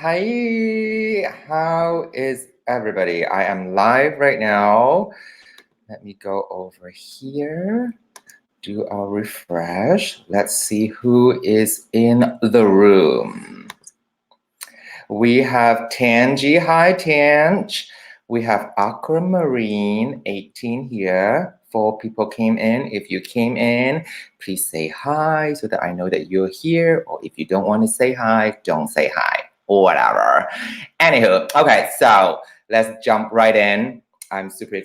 Hi, how is everybody? I am live right now. Let me go over here, do a refresh. Let's see who is in the room. We have Tangi. Hi, Tange. We have Aquamarine 18 here. 4 people came in. If you came in, please say hi so that I know that you're here. Or if you don't want to say hi, don't say hi or whatever. Anywho, okay, so let's jump right in. I'm super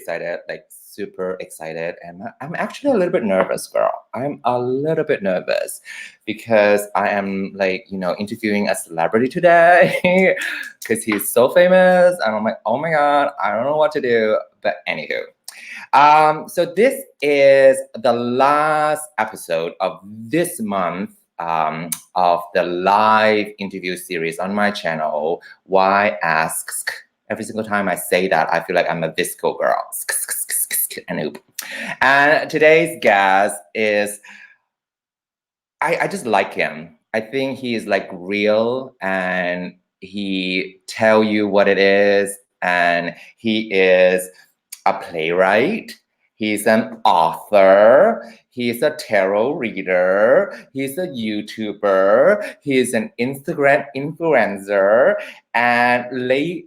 excited, and I'm actually a little bit nervous, girl. I'm a little bit nervous because I am interviewing a celebrity today because he's so famous, and I'm like, oh my god, I don't know what to do. But anywho, so this is the last episode of this month of the live interview series on my channel, WAI ASKS. Every single time I say that, I feel like I'm a visco girl. And today's guest is, I just like him. I think he is like real, and he tell you what it is, and he is a playwright. He's an author. He's a tarot reader. He's a YouTuber. He's an Instagram influencer. And the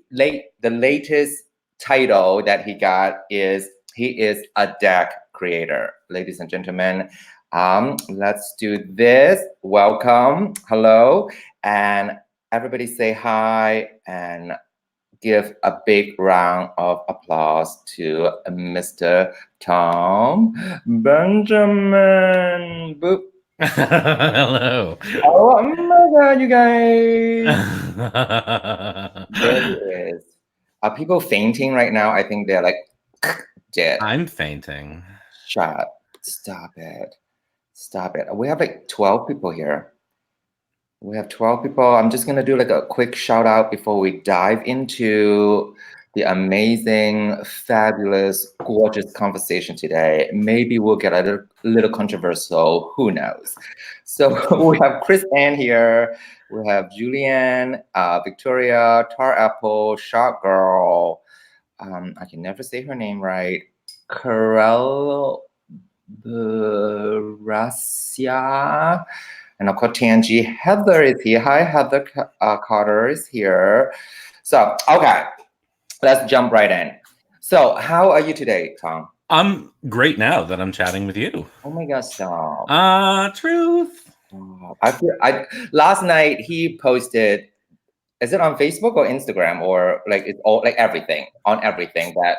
latest title that he got is he is a deck creator. Ladies and gentlemen, let's do this. Welcome. Hello. And everybody say hi and give a big round of applause to Mr. Tom Benjamin. Boop. Hello. Oh my god, you guys. There he is. Are people fainting right now? I think they're like dead. I'm fainting. Shut up. Stop it. Stop it. We have like 12 people here. We have 12 people. I'm just going to do like a quick shout out before we dive into the amazing, fabulous, gorgeous conversation today. Maybe we'll get a little controversial. Who knows? So we have Chris Ann here. We have Julianne, Victoria, Tar Apple, Shark Girl. I can never say her name right. Karel Rasia. And of course, Tangi. Heather is here. Hi, Heather Carter is here. So, okay, let's jump right in. So, how are you today, Tom? I'm great now that I'm chatting with you. Oh my gosh, stop. Truth. Last night he posted, is it on Facebook or Instagram or like it's all like everything that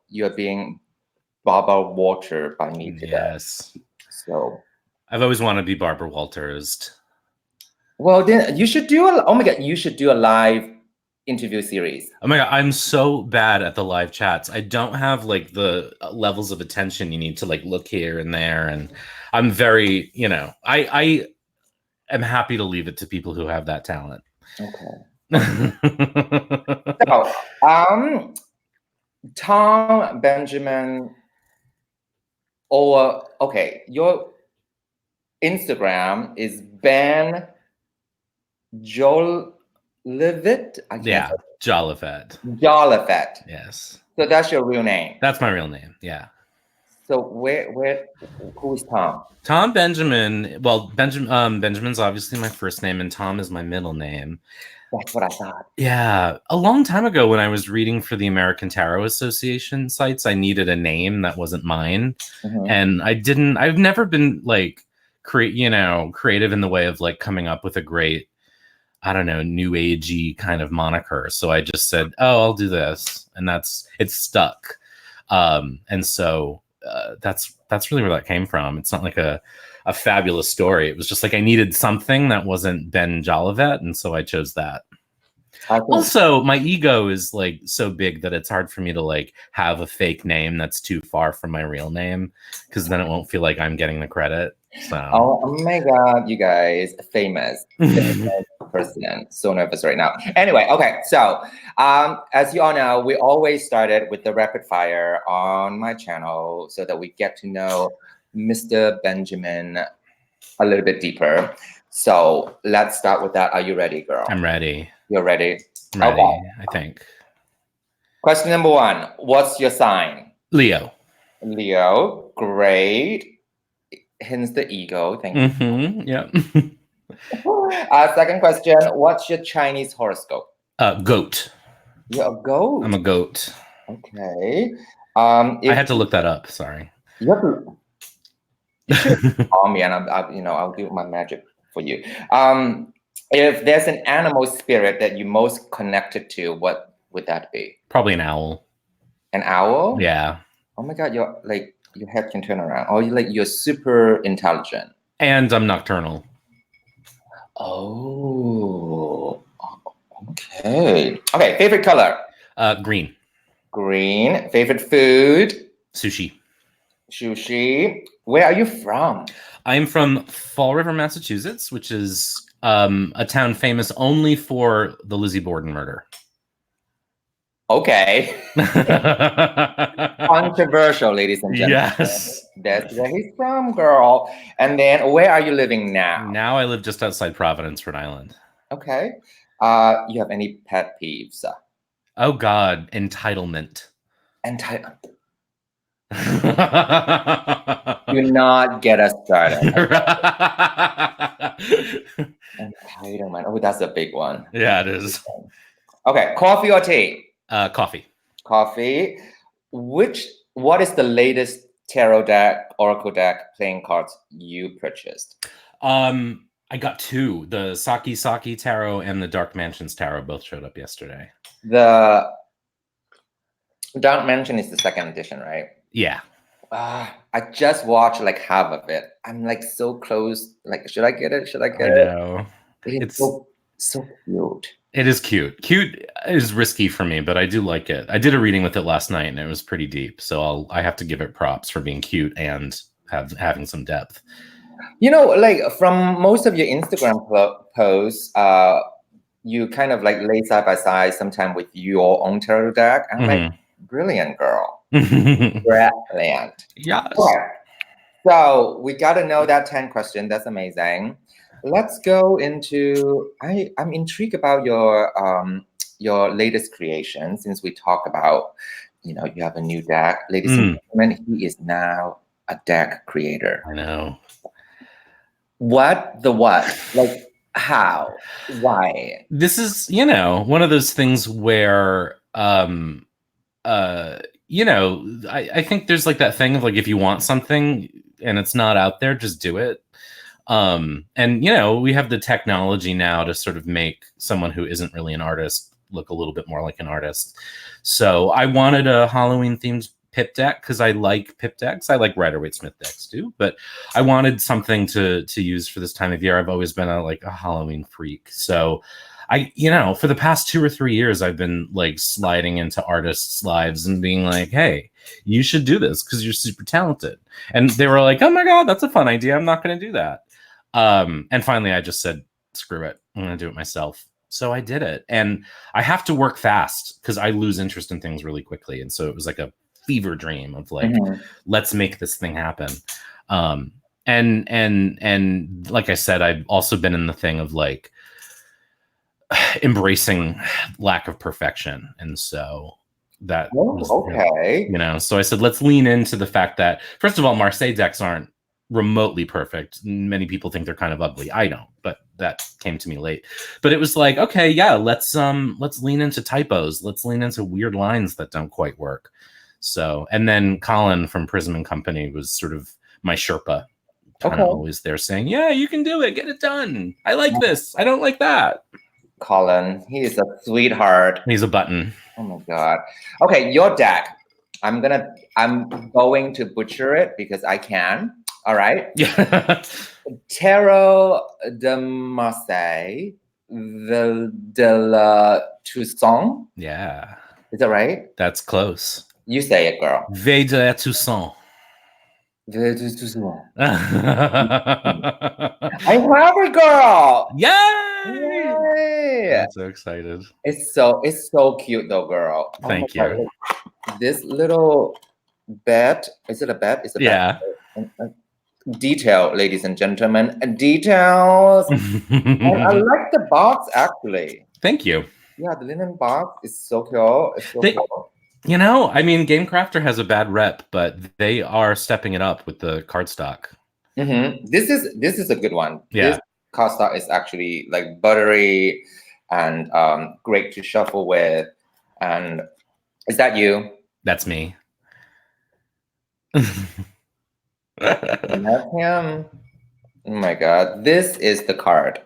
you're being Barbara Walter by me today. Yes. So I've always wanted to be Barbara Walters. Well, then you should do you should do a live interview series. Oh my god, I'm so bad at the live chats. I don't have like the levels of attention you need to like look here and there, and I'm very, I am happy to leave it to people who have that talent. Okay. So, Tom Benjamin, or okay, your Instagram is Ben Jolivet. Yeah, Jolivet. Jolivet. Yes. So that's your real name. That's my real name. Yeah. So who is Tom? Tom Benjamin. Well, Benjamin's obviously my first name, and Tom is my middle name. That's what I thought. Yeah. A long time ago when I was reading for the American Tarot Association sites, I needed a name that wasn't mine. Mm-hmm. And I've never been like creative in the way of like coming up with a great, I don't know, new agey kind of moniker. So I just said, oh, I'll do this. And it's stuck. And so that's really where that came from. It's not like a fabulous story. It was just like I needed something that wasn't Ben Jolivet, and so I chose that. Also, my ego is like so big that it's hard for me to like have a fake name that's too far from my real name, because then it won't feel like I'm getting the credit. So. Oh my god, you guys, famous person. So nervous right now. Anyway, okay, so as you all know, we always started with the rapid fire on my channel so that we get to know Mr. Benjamin a little bit deeper. So let's start with that. Are you ready, girl? I'm ready. You're ready? I'm ready, okay. I think. Question number 1. What's your sign? Leo. Leo. Great. Hence the ego. Thank you. Yeah. Second question. What's your Chinese horoscope? Goat. You're a goat. I'm a goat. Okay. I had to look that up. Sorry. You should call me, and I'll do my magic for you. If there's an animal spirit that you're most connected to, what would that be? Probably an owl. An owl? Yeah. Oh my God, your head can turn around. Oh, you're super intelligent. And I'm nocturnal. Oh, okay. Okay, favorite color? Green. Green. Favorite food? Sushi. Sushi. Where are you from? I'm from Fall River, Massachusetts, which is a town famous only for the Lizzie Borden murder. Okay. Controversial, ladies and gentlemen. Yes. That's where he's from, girl. And then where are you living now? Now I live just outside Providence, Rhode Island. Okay. You have any pet peeves? Oh God, entitlement. Do not get us started. Entitlement. Oh, that's a big one. Yeah, it is. Okay, coffee or tea? Coffee. Coffee. What is the latest tarot deck, oracle deck playing cards you purchased? I got 2. The Saki Tarot and the Dark Mansions Tarot both showed up yesterday. The Dark Mansion is the 2nd edition, right? Yeah. I just watched like half of it. I'm like so close. Like, should I get it? Should I get it? I know. It's so cute. It is cute. Cute is risky for me, but I do like it. I did a reading with it last night, and it was pretty deep. So I have to give it props for being cute and having some depth. Like from most of your Instagram posts, you kind of like lay side by side sometime with your own tarot deck. I'm like, brilliant, girl. Brilliant. Yes. Okay. So we got to know that 10 question. That's amazing. Let's go into. I'm intrigued about your latest creation. Since we talk about, you have a new deck, ladies and gentlemen. He is now a deck creator. I know. What? Like how? Why? This is one of those things where I think there's like that thing of like, if you want something and it's not out there, just do it. And we have the technology now to sort of make someone who isn't really an artist look a little bit more like an artist. So I wanted a Halloween themed pip deck because I like pip decks. I like Rider-Waite-Smith decks too, but I wanted something to use for this time of year. I've always been a Halloween freak. So I, for the past 2 or 3 years, I've been like sliding into artists' lives and being like, hey, you should do this because you're super talented. And they were like, oh my God, that's a fun idea. I'm not going to do that. And finally, I just said, screw it. I'm going to do it myself. So I did it. And I have to work fast because I lose interest in things really quickly. And so it was like a fever dream of like, let's make this thing happen. And like I said, I've also been in the thing of like embracing lack of perfection. And so that was, okay. So I said, let's lean into the fact that, first of all, Marseille decks aren't remotely perfect. Many people think they're kind of ugly. I don't, but that came to me late. But it was like, okay, yeah, let's lean into typos. Let's lean into weird lines that don't quite work. So, and then Colin from Prism and Company was sort of my Sherpa, kind of always there saying, yeah, you can do it. Get it done. I like this. I don't like that. Colin, he is a sweetheart. He's a button. Oh my God. Okay, your deck. I'm going to butcher it because I can. All right. Yeah. Tarot de Marseille, de la Toussaint. Yeah. Is that right? That's close. You say it, girl. Veille de la Toussaint. Veille de Toussaint. I have it, girl. Yay! I'm so excited. It's so cute though, girl. Thank you. This little bed. Is it a bed? It's a bed. Yeah. detail, ladies and gentlemen. Details. And I like the box, actually. Thank you. Yeah, the linen box is so cool. It's so cool. You know, I mean, Game Crafter has a bad rep, but they are stepping it up with the cardstock. This is a good one. Yeah. This cardstock is actually like buttery and great to shuffle with. And is that you? That's me. That's him. Oh my god, this is the card.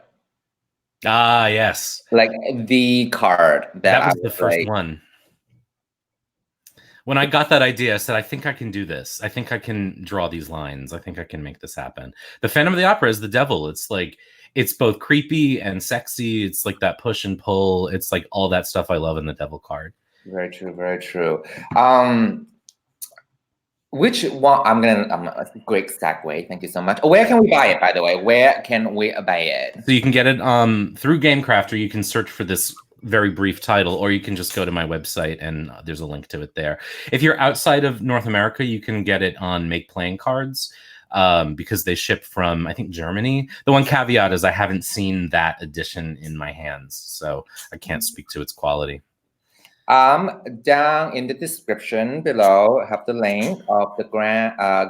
Ah, yes. Like the card that was the first one. When I got that idea, I said, I think I can do this. I think I can draw these lines. I think I can make this happen. The Phantom of the Opera is the devil. It's like, it's both creepy and sexy. It's like that push and pull. It's like all that stuff I love in the devil card. Very true, very true. Which one? I'm a great segue. Thank you so much. Where can we buy it, by the way? Where can we buy it? So you can get it through Game Crafter. You can search for this very brief title, or you can just go to my website and there's a link to it there. If you're outside of North America, you can get it on Make Playing Cards because they ship from, I think, Germany. The one caveat is I haven't seen that edition in my hands, so I can't speak to its quality. Down in the description below, I have the link of the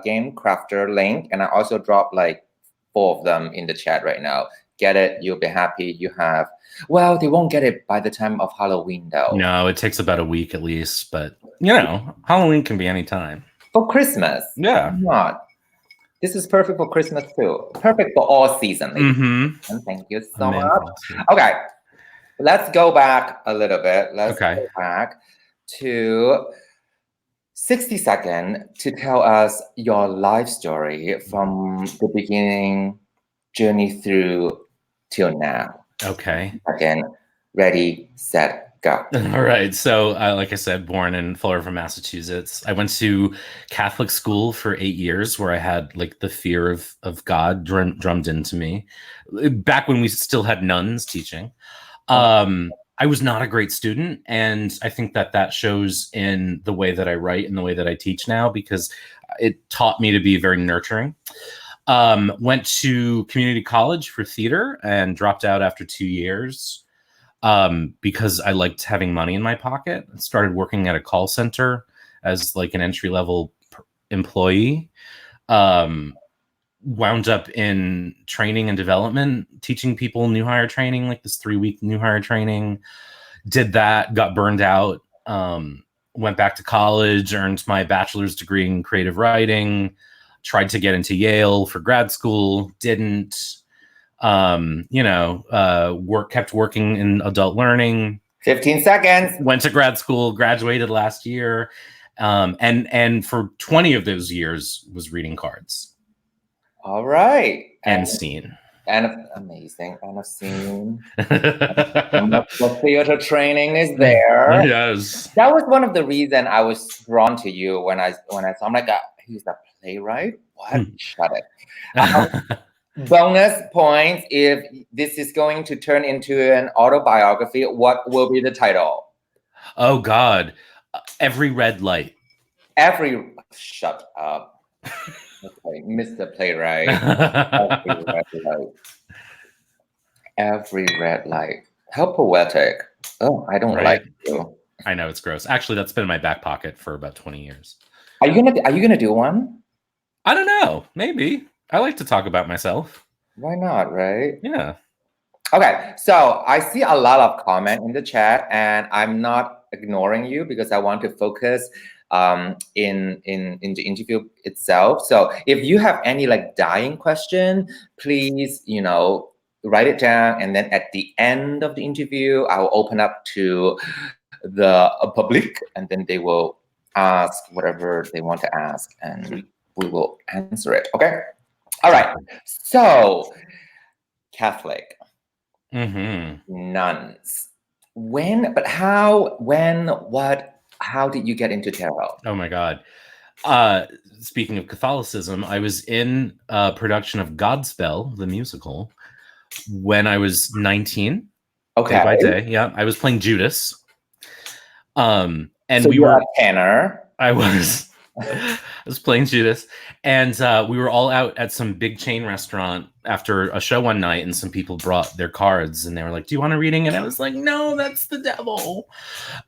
Game Crafter link, and I also dropped like 4 of them in the chat right now. Get it, you'll be happy. You have, well, they won't get it by the time of Halloween though. No, it takes about a week at least, but you know, Halloween can be any time. For Christmas. Yeah. Not. This is perfect for Christmas too. Perfect for all seasons. And thank you so much. Okay. Let's go back a little bit. Let's go back to 60 seconds to tell us your life story from the beginning journey through till now. Okay. Again, ready, set, go. All right. So, like I said, born in Fall River, Massachusetts. I went to Catholic school for 8 years, where I had like the fear of God drummed into me. Back when we still had nuns teaching. I was not a great student, and I think that shows in the way that I write and the way that I teach now, because it taught me to be very nurturing. Went to community college for theater and dropped out after 2 years because I liked having money in my pocket. I started working at a call center as like an entry-level employee. Wound up in training and development, teaching people new hire training, like this 3-week new hire training. Did that, got burned out, went back to college, earned my bachelor's degree in creative writing, tried to get into Yale for grad school, didn't, kept working in adult learning. 15 seconds. Went to grad school, graduated last year. And for 20 of those years was reading cards. All right. And scene. And amazing. And a scene. The theater training is there. Yes. That was one of the reasons I was drawn to you when I saw. I'm like, he's a playwright? What? Shut it. Bonus points if this is going to turn into an autobiography. What will be the title? Oh God. Every red light. Shut up. Okay, Mr. Playwright. Every red light. Every red light. How poetic. Oh, I don't like you. I know, it's gross. Actually, that's been in my back pocket for about 20 years. Are you gonna do one? I don't know. Maybe. I like to talk about myself. Why not, right? Yeah. Okay, so I see a lot of comment in the chat, and I'm not ignoring you because I want to focus in the interview itself. So if you have any like dying question, please, write it down, and then at the end of the interview, I will open up to the public, and then they will ask whatever they want to ask, and we will answer it. Okay. All right. So Catholic, nuns. When? But how? When? What? How did you get into tarot? Oh my God. Speaking of Catholicism, I was in a production of Godspell, the musical, when I was 19. Okay. Day by day. Yeah. I was playing Judas. And so we were a tenor. I was. I was playing Judas, and we were all out at some big chain restaurant after a show one night, and some people brought their cards, and they were like, "Do you want a reading?" And I was like, "No, that's the devil."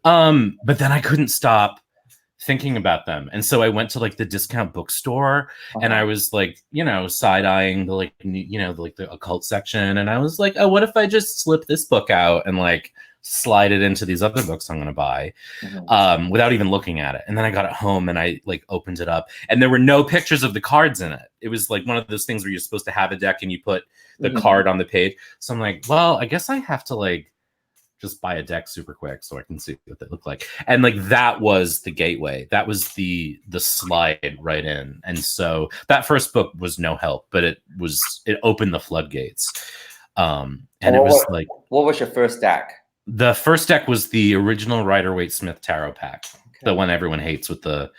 But then I couldn't stop thinking about them, and so I went to like the discount bookstore, and I was like, side eyeing the the occult section, and I was like, "Oh, what if I just slip this book out and like slide it into these other books I'm going to buy without even looking at it?" And then I got it home and I like opened it up, and there were no pictures of the cards in it. It was like one of those things where you're supposed to have a deck and you put the card on the page. So I'm like, well, I guess I have to like just buy a deck super quick so I can see what they look like. And like that was the gateway. That was the slide right in. And so that first book was no help, but it opened the floodgates. And it was like, what was your first deck? The first deck was the original Rider-Waite-Smith tarot pack, the one everyone hates with the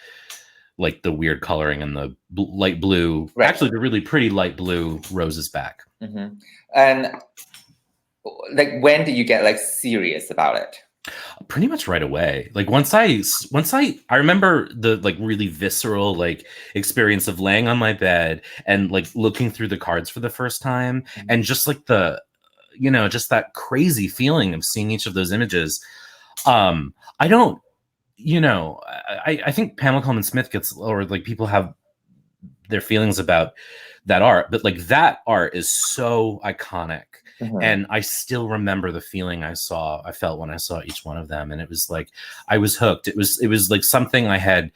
weird coloring and the light blue. Right. Actually, the really pretty light blue roses back. And like, when did you get like serious about it? Pretty much right away. Like once I remember the like really visceral like experience of laying on my bed and like looking through the cards for the first time, and just like the just that crazy feeling of seeing each of those images. I don't, I think Pamela Coleman Smith gets, or like people have their feelings about that art, but like that art is so iconic. And I still remember the feeling I felt when I saw each one of them. And it was like, I was hooked. It was like something I had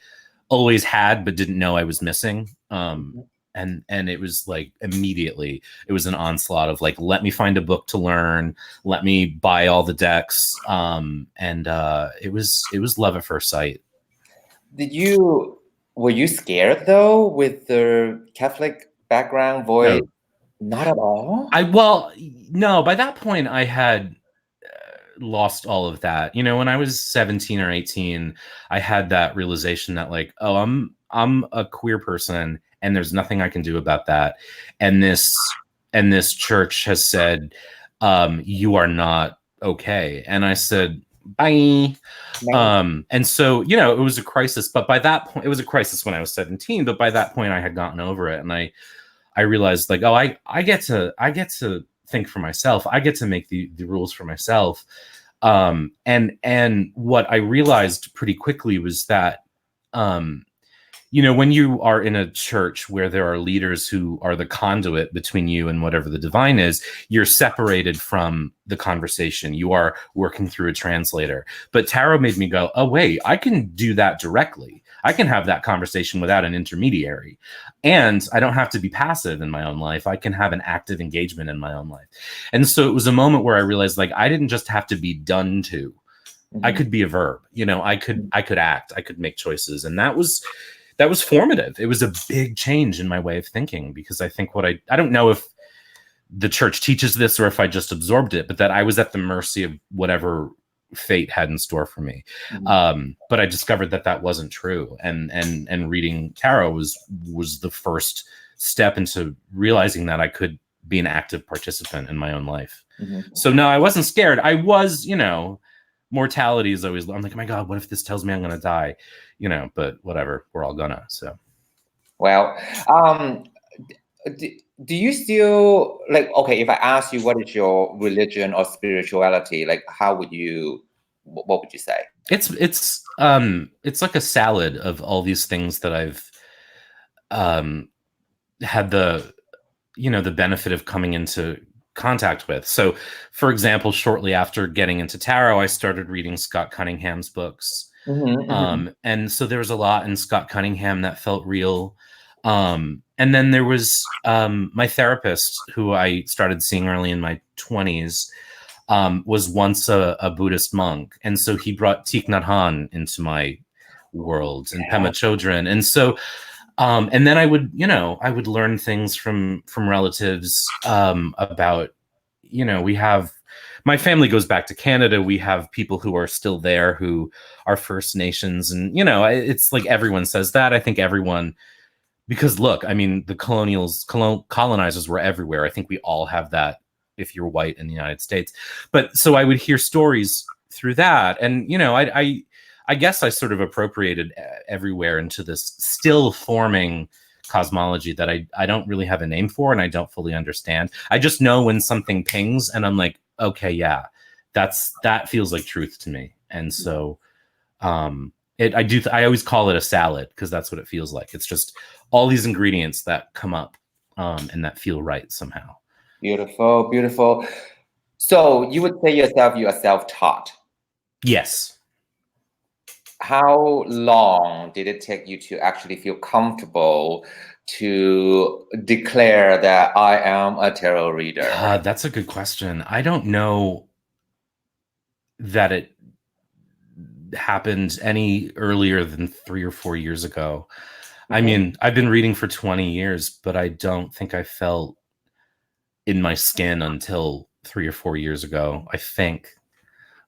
always had, but didn't know I was missing. And it was like immediately it was an onslaught of like, let me find a book to learn, let me buy all the decks. It was love at first sight. Were you scared though with the Catholic background voice? No. Not at all? No, by that point I had lost all of that. When I was 17 or 18, I had that realization that like, oh, I'm a queer person and there's nothing I can do about that. And this church has said, you are not okay. And I said, bye. No. And so, it was a crisis, but by that point, it was a crisis when I was 17, but by that point I had gotten over it. And I realized like, oh, I get to think for myself. I get to make the rules for myself. And what I realized pretty quickly was that, when you are in a church where there are leaders who are the conduit between you and whatever the divine is, you're separated from the conversation. You are working through a translator. But tarot made me go, oh, wait, I can do that directly. I can have that conversation without an intermediary. And I don't have to be passive in my own life. I can have an active engagement in my own life. And so it was a moment where I realized like, I didn't just have to be done to. I could be a verb, I could act, I could make choices. And that was formative. It was a big change in my way of thinking, because I think I don't know if the church teaches this or if I just absorbed it, but that I was at the mercy of whatever fate had in store for me. But I discovered that wasn't true. And reading tarot was the first step into realizing that I could be an active participant in my own life. So no, I wasn't scared. I was, mortality is always, I'm like, oh my God, what if this tells me I'm going to die? But whatever, we're all gonna, so. Well, do you still like, okay, if I ask you what is your religion or spirituality, like what would you say? It's like a salad of all these things that I've had the benefit of coming into contact with. So for example, shortly after getting into tarot, I started reading Scott Cunningham's books. And so there was a lot in Scott Cunningham that felt real. And then there was my therapist, who I started seeing early in my 20s, was once a Buddhist monk. And so he brought Thich Nhat Hanh into my world, and Pema Chodron. And so, and then I would learn things from relatives about, my family goes back to Canada. We have people who are still there who are First Nations. And, it's like everyone says that. I think everyone, because look, I mean, the colonizers were everywhere. I think we all have that if you're white in the United States. But so I would hear stories through that. And, I guess I sort of appropriated everywhere into this still forming cosmology that I don't really have a name for and I don't fully understand. I just know when something pings and I'm like, okay, yeah, that feels like truth to me. And so I always call it a salad because that's what it feels like. It's just all these ingredients that come up and that feel right somehow. Beautiful, beautiful. So you would say yourself you are self-taught. Yes. How long did it take you to actually feel comfortable to declare that I am a tarot reader? That's a good question. I don't know that it happened any earlier than 3 or 4 years ago. I mean, I've been reading for 20 years, but I don't think I felt in my skin until 3 or 4 years ago, I think.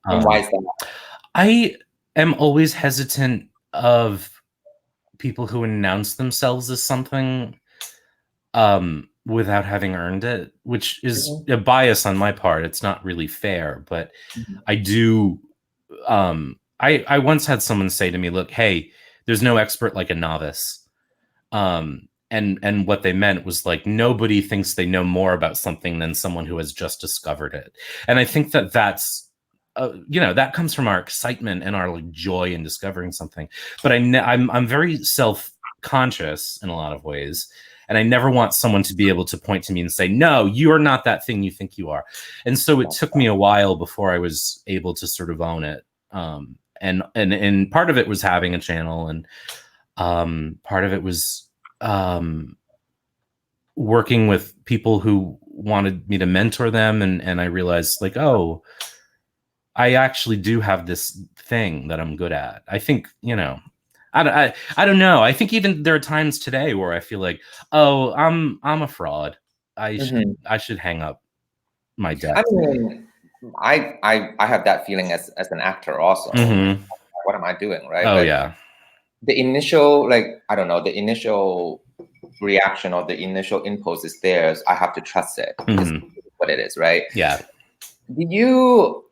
And why is that? I am always hesitant of people who announce themselves as something without having earned it, which is a bias on my part. It's not really fair, but I do. I once had someone say to me, "Look, hey, there's no expert like a novice." And what they meant was like nobody thinks they know more about something than someone who has just discovered it. And I think that that's that comes from our excitement and our like joy in discovering something. But I'm very self-conscious in a lot of ways. And I never want someone to be able to point to me and say, no, you are not that thing you think you are. And so it took me a while before I was able to sort of own it. And part of it was having a channel, and part of it was working with people who wanted me to mentor them. And I realized like, oh, I actually do have this thing that I'm good at. I think, I don't know. I think even there are times today where I feel like, oh, I'm a fraud. I should hang up my desk. I mean, I have that feeling as an actor also. What am I doing, right? Oh, yeah. The initial, like, I don't know, the initial reaction or the initial impulse is theirs. I have to trust it. It's what it is, right? Yeah. Do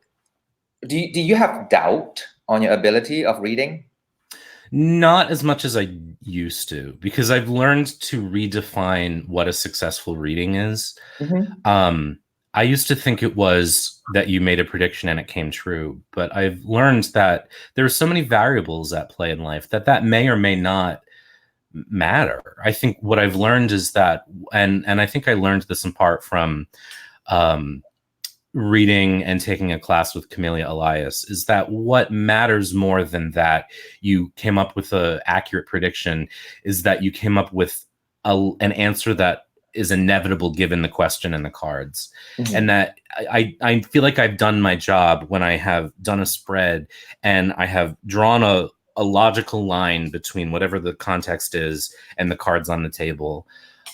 you have doubt on your ability of reading? Not as much as I used to, because I've learned to redefine what a successful reading is. I used to think it was that you made a prediction and it came true, but I've learned that there are so many variables at play in life that may or may not matter. I think what I've learned is that, and I think I learned this in part from reading and taking a class with Camellia Elias, is that what matters more than that you came up with an accurate prediction is that you came up with an answer that is inevitable given the question and the cards. And that I feel like I've done my job when I have done a spread and I have drawn a logical line between whatever the context is and the cards on the table.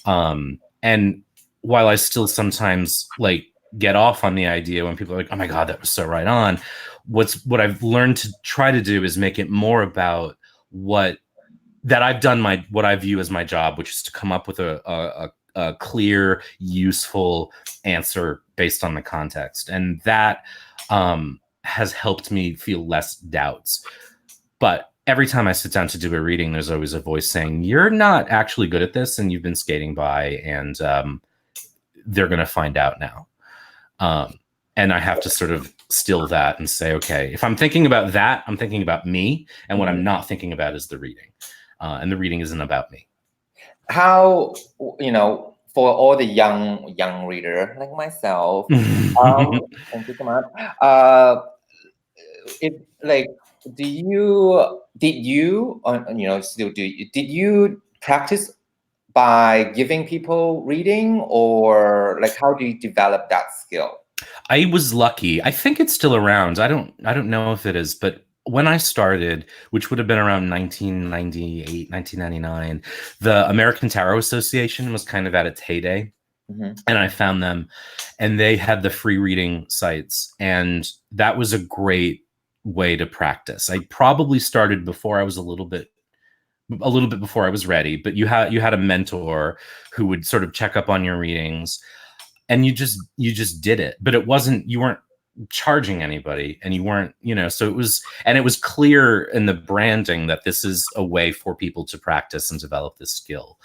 And while I still sometimes like get off on the idea when people are like, oh my God, that was so right on. What I've learned to try to do is make it more about what I view as my job, which is to come up with a clear, useful answer based on the context. And that has helped me feel less doubts. But every time I sit down to do a reading, there's always a voice saying, you're not actually good at this and you've been skating by, and they're going to find out now. And I have to sort of still that and say, okay, if I'm thinking about that, I'm thinking about me. And what I'm not thinking about is the reading. And the reading isn't about me. How, for all the young reader like myself, thank you so much. Did you practice by giving people reading, or like how do you develop that skill? I was lucky. I think it's still around. I don't know if it is, but when I started, which would have been around 1998, 1999, the American Tarot Association was kind of at its heyday. And I found them, and they had the free reading sites, and that was a great way to practice. I probably started before I was a little bit before I was ready, but you had a mentor who would sort of check up on your readings, and you just did it. But you weren't charging anybody, and you weren't, so it was clear in the branding that this is a way for people to practice and develop this skill.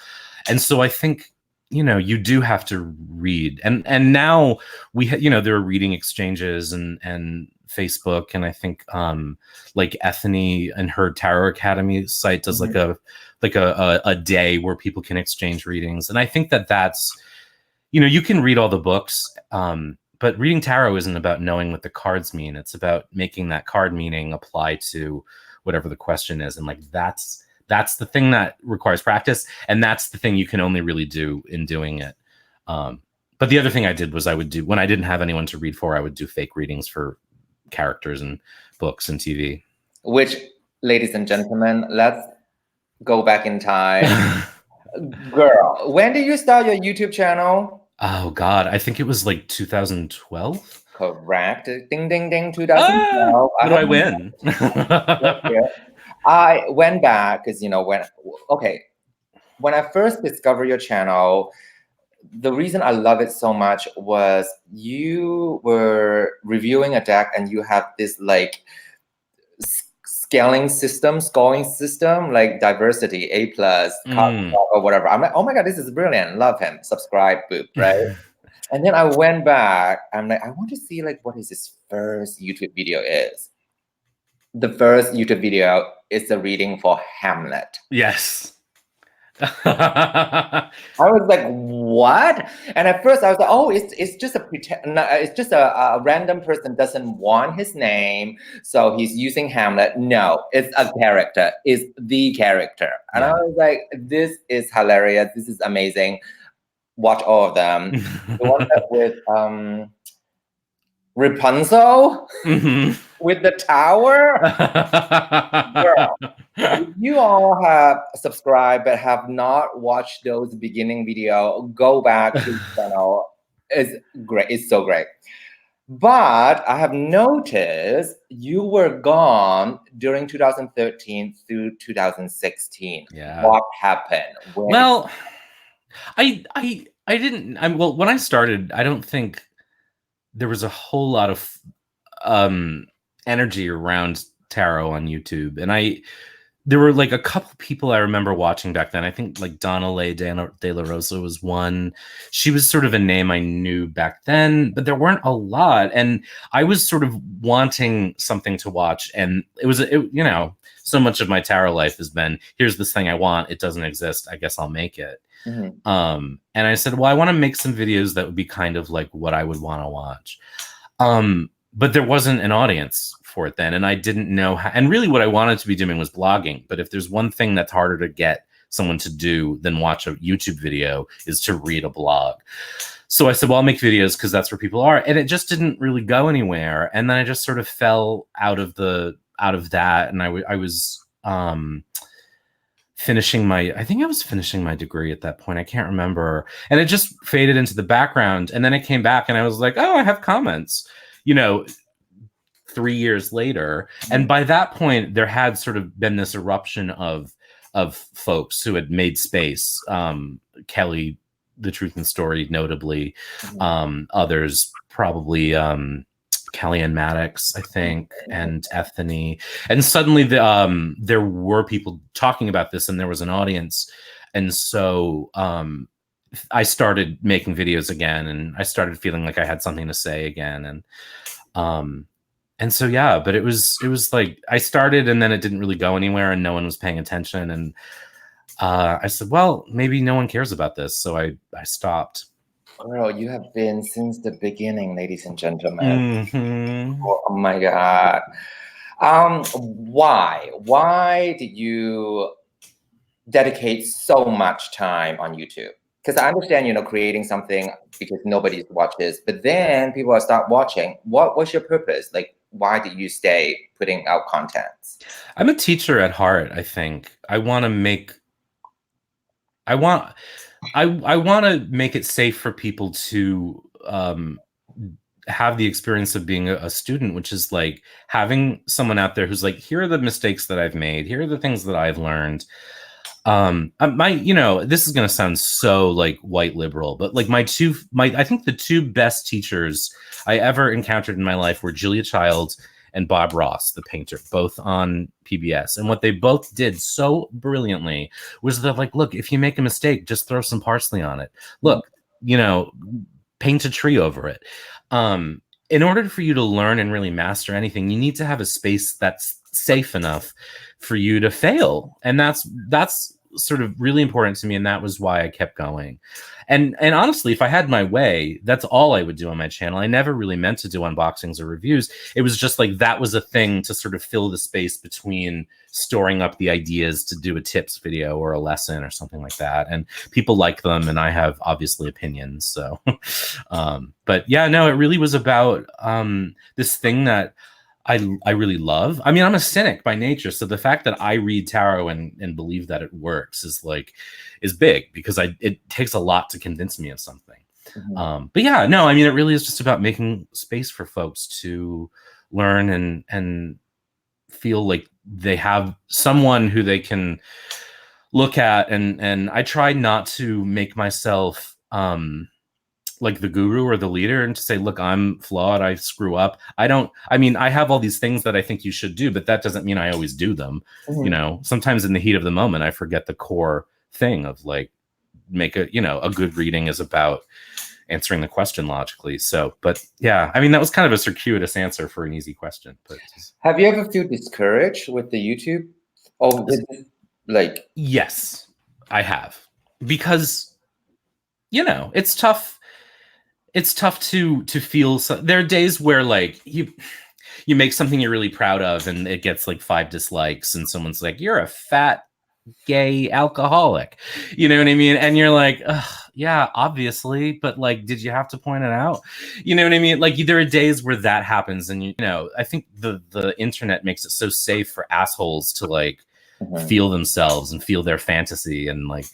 And so I think, you do have to read, and now there are reading exchanges and Facebook, and I think like Ethany and her Tarot Academy site does like a day where people can exchange readings. And I think that's, you can read all the books, but reading tarot isn't about knowing what the cards mean. It's about making that card meaning apply to whatever the question is. And like that's the thing that requires practice, and that's the thing you can only really do in doing it. But the other thing I did was I would do, when I didn't have anyone to read for, I would do fake readings for characters and books and TV. Which, ladies and gentlemen, let's go back in time. Girl, when did you start your YouTube channel? Oh God, I think it was like 2012. Correct. Ding, ding, ding, 2012. What do I win? I went back because, when I first discovered your channel, the reason I love it so much was you were reviewing a deck and you have this like scoring system, like diversity, A+, or whatever. I'm like, oh my God, this is brilliant. Love him. Subscribe, boop, right? And then I went back. I'm like, I want to see like what his first YouTube video is. The first YouTube video is a reading for Hamlet. Yes. I was like, what? And at first I was like, oh, it's just it's just a random person doesn't want his name, so he's using Hamlet. No, it's a character. It's the character. And I was like, this is hilarious. This is amazing. Watch all of them. The one that with Rapunzel with the tower. Girl, if you all have subscribed but have not watched those beginning video, go back to the channel. It's great. It's so great. But I have noticed you were gone during 2013 through 2016. Yeah. What happened? Well, I didn't. When I started, I don't think there was a whole lot of energy around tarot on YouTube, and there were like a couple people I remember watching back then. I think like Donna Leigh de la Rosa was one. She was sort of a name I knew back then, but there weren't a lot, and I was sort of wanting something to watch, and it was so much of my tarot life has been, here's this thing I want, it doesn't exist, I guess I'll make it. And I said, well, I want to make some videos that would be kind of like what I would want to watch. But there wasn't an audience for it then, and I didn't know how, and really what I wanted to be doing was blogging. But if there's one thing that's harder to get someone to do than watch a YouTube video, is to read a blog. So I said, well, I'll make videos because that's where people are. And it just didn't really go anywhere. And then I just sort of fell out of that. And I was finishing my degree at that point. I can't remember. And it just faded into the background. And then it came back and I was like, oh, I have comments, 3 years later. And by that point, there had sort of been this eruption of folks who had made space. Kelly, The Truth and Story, notably. Others, probably Kellyanne Maddox, I think, and Ethany. And suddenly there were people talking about this and there was an audience. And so I started making videos again, and I started feeling like I had something to say again. And so, yeah, but it was like I started and then it didn't really go anywhere and no one was paying attention. And I said, well, maybe no one cares about this. So I stopped. Girl, you have been since the beginning, ladies and gentlemen. Oh my God. Why did you dedicate so much time on YouTube? Because I understand, creating something because nobody watches, but then people will start watching. What's your purpose? Like, why did you stay putting out content? I'm a teacher at heart, I think. I want to make it safe for people to have the experience of being a student, which is like having someone out there who's like, here are the mistakes that I've made. Here are the things that I've learned. This is going to sound so like white liberal, but like I think the two best teachers I ever encountered in my life were Julia Child and Bob Ross, the painter, both on PBS. And what they both did so brilliantly was they're like, look, if you make a mistake, just throw some parsley on it. Look, paint a tree over it. In order for you to learn and really master anything, you need to have a space that's safe enough for you to fail. And that's sort of really important to me. And that was why I kept going. And honestly, if I had my way, that's all I would do on my channel. I never really meant to do unboxings or reviews. It was just like, that was a thing to sort of fill the space between storing up the ideas to do a tips video or a lesson or something like that. And people like them. And I have obviously opinions. So, but yeah, no, it really was about this thing that I really love. I mean, I'm a cynic by nature. So the fact that I read tarot and believe that it works is big, because it takes a lot to convince me of something. Mm-hmm. But yeah, no, I mean, it really is just about making space for folks to learn and feel like they have someone who they can look at. And I try not to make myself, like the guru or the leader, and to say, look, I'm flawed, I screw up. I have all these things that I think you should do, but that doesn't mean I always do them. Mm-hmm. Sometimes in the heat of the moment, I forget the core thing of like, make a good reading is about answering the question logically. So, but yeah, I mean, that was kind of a circuitous answer for an easy question. But have you ever feel discouraged with the YouTube? Or like, yes, I have, because it's tough. It's tough to feel. There are days where like you make something you're really proud of and it gets like 5 dislikes, and someone's like, you're a fat gay alcoholic, you know what I mean? And you're like, yeah, obviously, but like, did you have to point it out? You know what I mean? Like, there are days where that happens, and I think the internet makes it so safe for assholes to like mm-hmm. feel themselves and feel their fantasy, and like,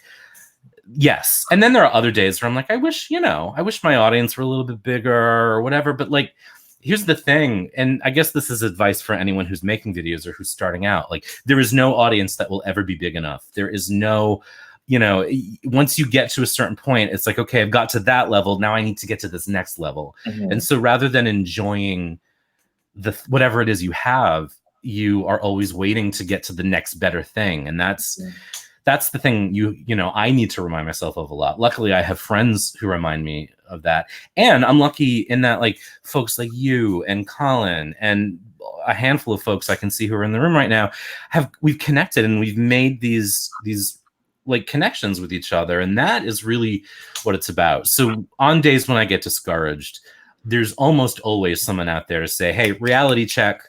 yes. And then there are other days where I'm like, I wish my audience were a little bit bigger or whatever. But like, here's the thing. And I guess this is advice for anyone who's making videos or who's starting out. Like, there is no audience that will ever be big enough. There is no, once you get to a certain point, it's like, okay, I've got to that level. Now I need to get to this next level. Mm-hmm. And so rather than enjoying whatever it is you have, you are always waiting to get to the next better thing. And that's the thing I need to remind myself of a lot. Luckily, I have friends who remind me of that. And I'm lucky in that, like, folks like you and Colin and a handful of folks I can see who are in the room right now, we've connected and we've made these like connections with each other. And that is really what it's about. So on days when I get discouraged, there's almost always someone out there to say, hey, reality check.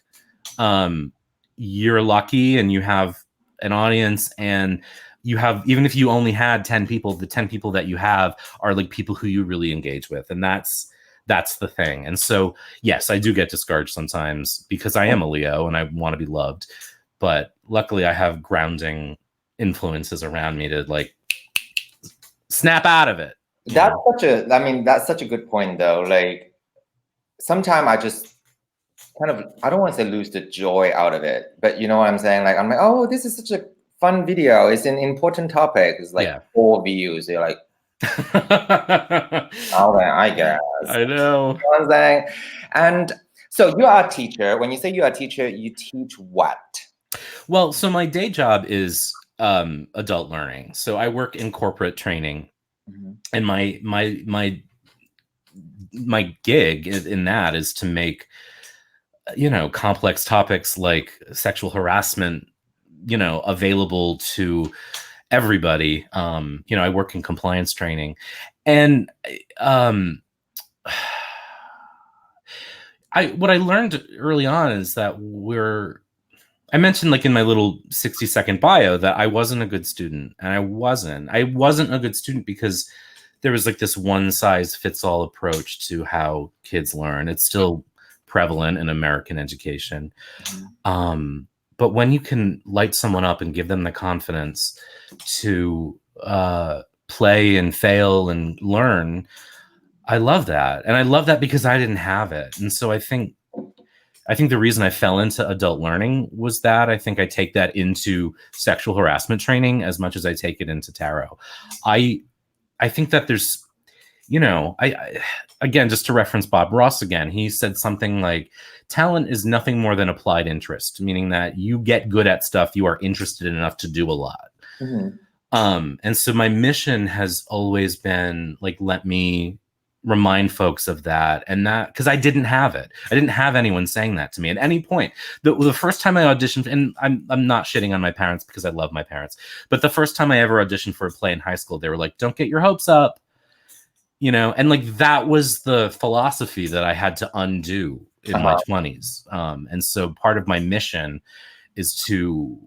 You're lucky and you have an audience, and you have, even if you only had 10 people, the 10 people that you have are like people who you really engage with. And that's the thing. And so, yes, I do get discouraged sometimes because I am a Leo and I want to be loved, but luckily I have grounding influences around me to like snap out of it. That's such a good point though. Like, sometimes I just I don't want to say lose the joy out of it, but you know what I'm saying? Like, I'm like, oh, this is such a fun video. It's an important topic. It's like 4 views. You're like, I guess. I know. You know what I'm saying? And so you are a teacher. When you say you are a teacher, you teach what? Well, so my day job is adult learning. So I work in corporate training, mm-hmm. and my gig in that is to make complex topics like sexual harassment, available to everybody. I work in compliance training, and what I learned early on is that I mentioned like in my little 60-second bio that I wasn't a good student, and I wasn't a good student because there was like this one size fits all approach to how kids learn. It's still prevalent in American education. Mm-hmm. But when you can light someone up and give them the confidence to play and fail and learn, I love that. And I love that because I didn't have it. And so I think I think the reason I fell into adult learning was that I think I take that into sexual harassment training as much as I take it into tarot. I think that there's, you know, I again, just to reference Bob Ross again, he said something like, talent is nothing more than applied interest, meaning that you get good at stuff you are interested in enough to do a lot. And so my mission has always been like, let me remind folks of that, and that because I didn't have it. I didn't have anyone saying that to me at any point. The first time I auditioned, and I'm not shitting on my parents because I love my parents, but the first time I ever auditioned for a play in high school, they were like, "Don't get your hopes up," you know, and like that was the philosophy that I had to undo in my 20s. And so part of my mission is to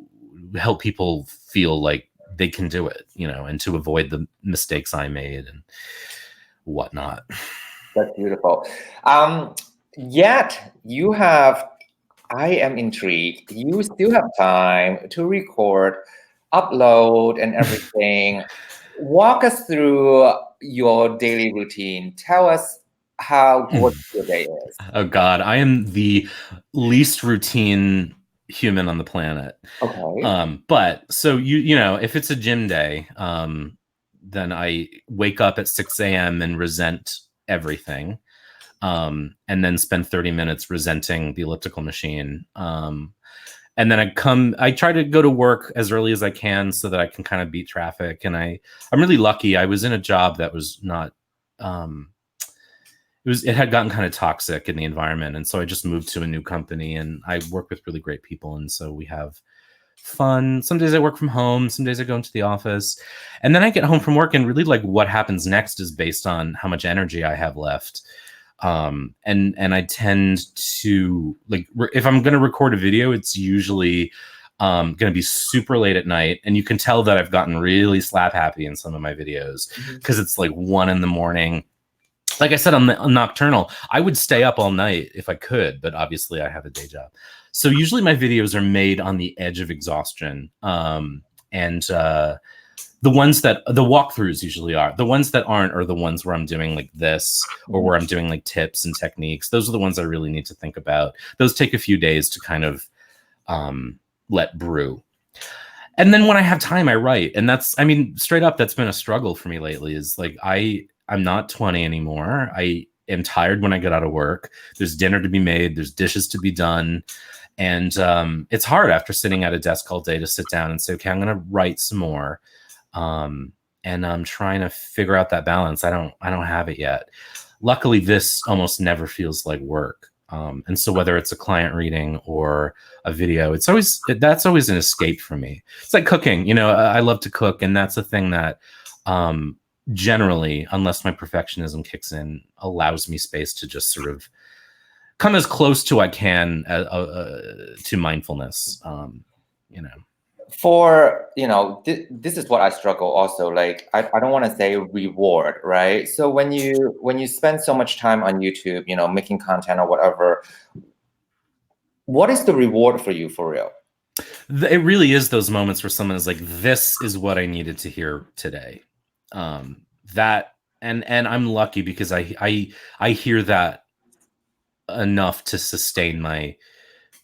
help people feel like they can do it, you know, and to avoid the mistakes I made and whatnot. That's beautiful. Yet you have, I am intrigued, you still have time to record, upload, and everything. Walk us through your daily routine. Tell us how what your day is. Oh God, I am the least routine human on the planet. Okay. But so you know, if it's a gym day, then I wake up at 6 a.m. and resent everything, and then spend 30 minutes resenting the elliptical machine. And then I try to go to work as early as I can so that I can kind of beat traffic. And I'm really lucky. I was in a job that was not, it had gotten kind of toxic in the environment. And so I just moved to a new company and I work with really great people. And so we have fun. Some days I work from home, some days I go into the office, and then I get home from work, and really like what happens next is based on how much energy I have left. And I tend to like, if I'm going to record a video, it's usually going to be super late at night. And you can tell that I've gotten really slap happy in some of my videos because it's like 1 a.m. Like I said, on Nocturnal, I would stay up all night if I could, but obviously I have a day job. So usually my videos are made on the edge of exhaustion. And the ones that the walkthroughs usually are. The ones that aren't are the ones where I'm doing like this or where I'm doing like tips and techniques. Those are the ones I really need to think about. Those take a few days to kind of let brew. And then when I have time, I write. And that's, I mean, straight up, that's been a struggle for me lately is like, I'm not 20 anymore. I am tired when I get out of work. There's dinner to be made. There's dishes to be done. And it's hard after sitting at a desk all day to sit down and say, okay, I'm going to write some more. And I'm trying to figure out that balance. I don't have it yet. Luckily, this almost never feels like work. And so whether it's a client reading or a video, that's always an escape for me. It's like cooking, you know, I love to cook. And that's a thing that generally, unless my perfectionism kicks in, allows me space to just sort of come as close to I can to mindfulness, you know. For, you know, this is what I struggle also. Like, I don't want to say reward, right? So when you spend so much time on YouTube, you know, making content or whatever, what is the reward for you for real? It really is those moments where someone is like, this is what I needed to hear today. That, and I'm lucky because I hear that enough to sustain my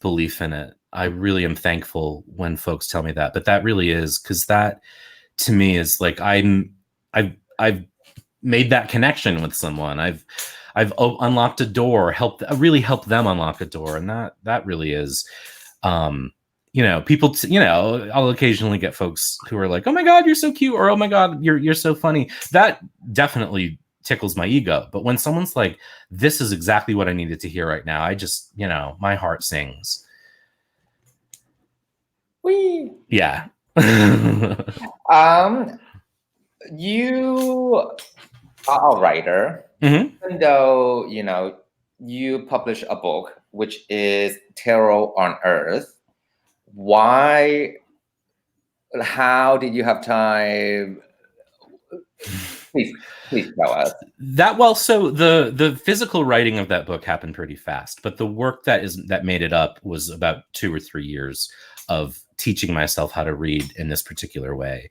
belief in it. I really am thankful when folks tell me that, but that really is, because that to me is like I've made that connection with someone. I've unlocked a door, really helped them unlock a door, and that really is, you know, people. You know, I'll occasionally get folks who are like, "Oh my God, you're so cute," or "Oh my God, you're so funny." That definitely tickles my ego. But when someone's like, "This is exactly what I needed to hear right now," I just, you know, my heart sings. Whee! Yeah. You are a writer, even though, you know, you publish a book, which is Tarot on Earth. Why? How did you have time? Please tell us. So the physical writing of that book happened pretty fast, but the work that made it up was about 2 or 3 years of teaching myself how to read in this particular way.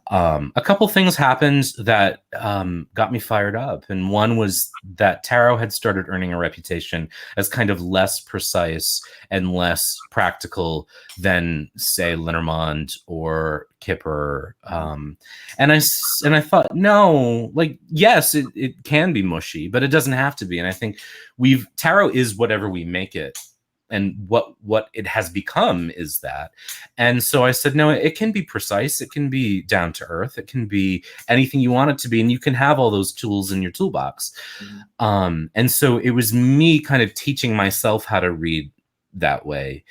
A couple things happened that got me fired up. And one was that tarot had started earning a reputation as kind of less precise and less practical than, say, Lenormand or Kipper. And I thought, no, like, yes, it can be mushy, but it doesn't have to be. And I think tarot is whatever we make it. And what it has become is that. And so I said, no, it can be precise. It can be down to earth. It can be anything you want it to be. And you can have all those tools in your toolbox. And so it was me kind of teaching myself how to read that way.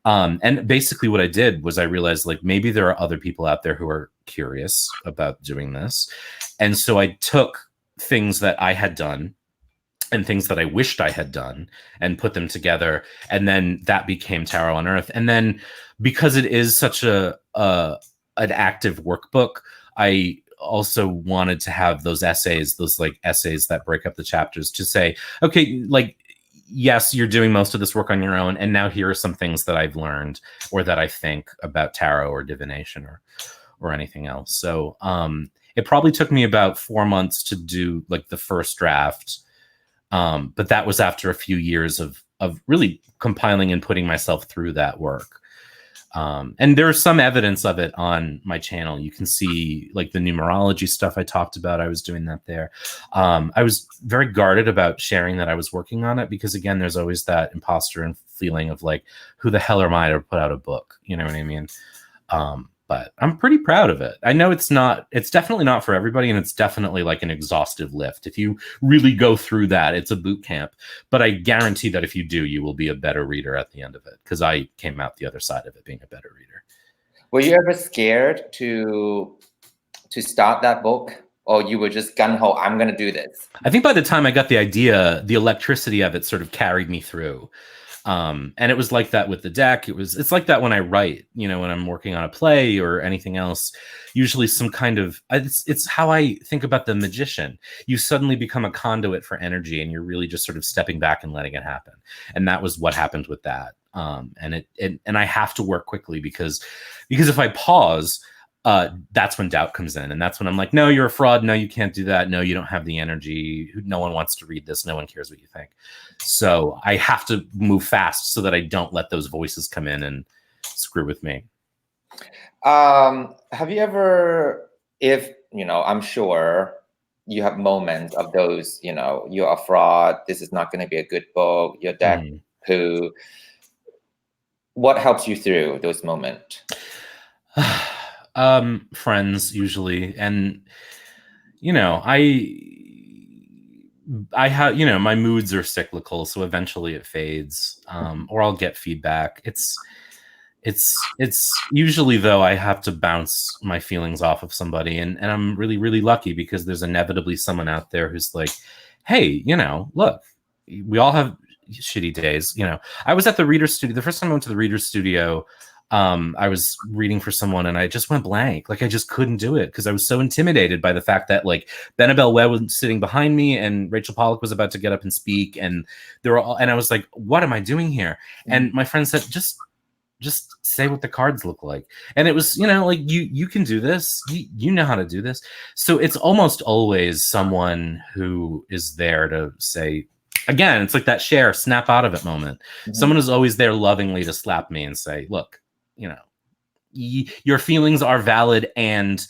And basically what I did was I realized, like, maybe there are other people out there who are curious about doing this. And so I took things that I had done and things that I wished I had done and put them together. And then that became Tarot on Earth. And then because it is such an active workbook, I also wanted to have those essays, those like essays that break up the chapters, to say, okay, like, yes, you're doing most of this work on your own. And now here are some things that I've learned or that I think about tarot or divination or anything else. So it probably took me about 4 months to do like the first draft. But that was after a few years of really compiling and putting myself through that work. And there's some evidence of it on my channel. You can see like the numerology stuff I talked about. I was doing that there. I was very guarded about sharing that I was working on it because, again, there's always that imposter and feeling of like, who the hell am I to put out a book? You know what I mean? But I'm pretty proud of it. I know it's definitely not for everybody, and it's definitely like an exhaustive lift. If you really go through that, it's a boot camp. But I guarantee that if you do, you will be a better reader at the end of it, because I came out the other side of it being a better reader. Were you ever scared to start that book? Or you were just gung-ho, I'm going to do this? I think by the time I got the idea, the electricity of it sort of carried me through. And it was like that with the deck. It's like that when I write, when I'm working on a play or anything else, usually some kind of, it's how I think about the magician. You suddenly become a conduit for energy and you're really just sort of stepping back and letting it happen. And that was what happened with that. And I have to work quickly because if I pause, that's when doubt comes in. And that's when I'm like, no, you're a fraud. No, you can't do that. No, you don't have the energy. No one wants to read this. No one cares what you think. So I have to move fast so that I don't let those voices come in and screw with me. Have you ever, I'm sure you have moments of those, you're a fraud. This is not going to be a good book. Your deck poo. What helps you through those moments? Friends usually. And, I have, my moods are cyclical. So eventually it fades, or I'll get feedback. It's usually, though, I have to bounce my feelings off of somebody. And I'm really, really lucky because there's inevitably someone out there who's like, hey, look, we all have shitty days. I was at the reader studio. The first time I went to the reader studio, I was reading for someone and I just went blank. Like I just couldn't do it because I was so intimidated by the fact that like Benabel Webb was sitting behind me and Rachel Pollack was about to get up and speak, and and I was like, what am I doing here? And my friend said, just say what the cards look like. And it was, like you can do this. You know how to do this. So it's almost always someone who is there to say, again, it's like that snap out of it moment. Someone is always there lovingly to slap me and say, look, your feelings are valid and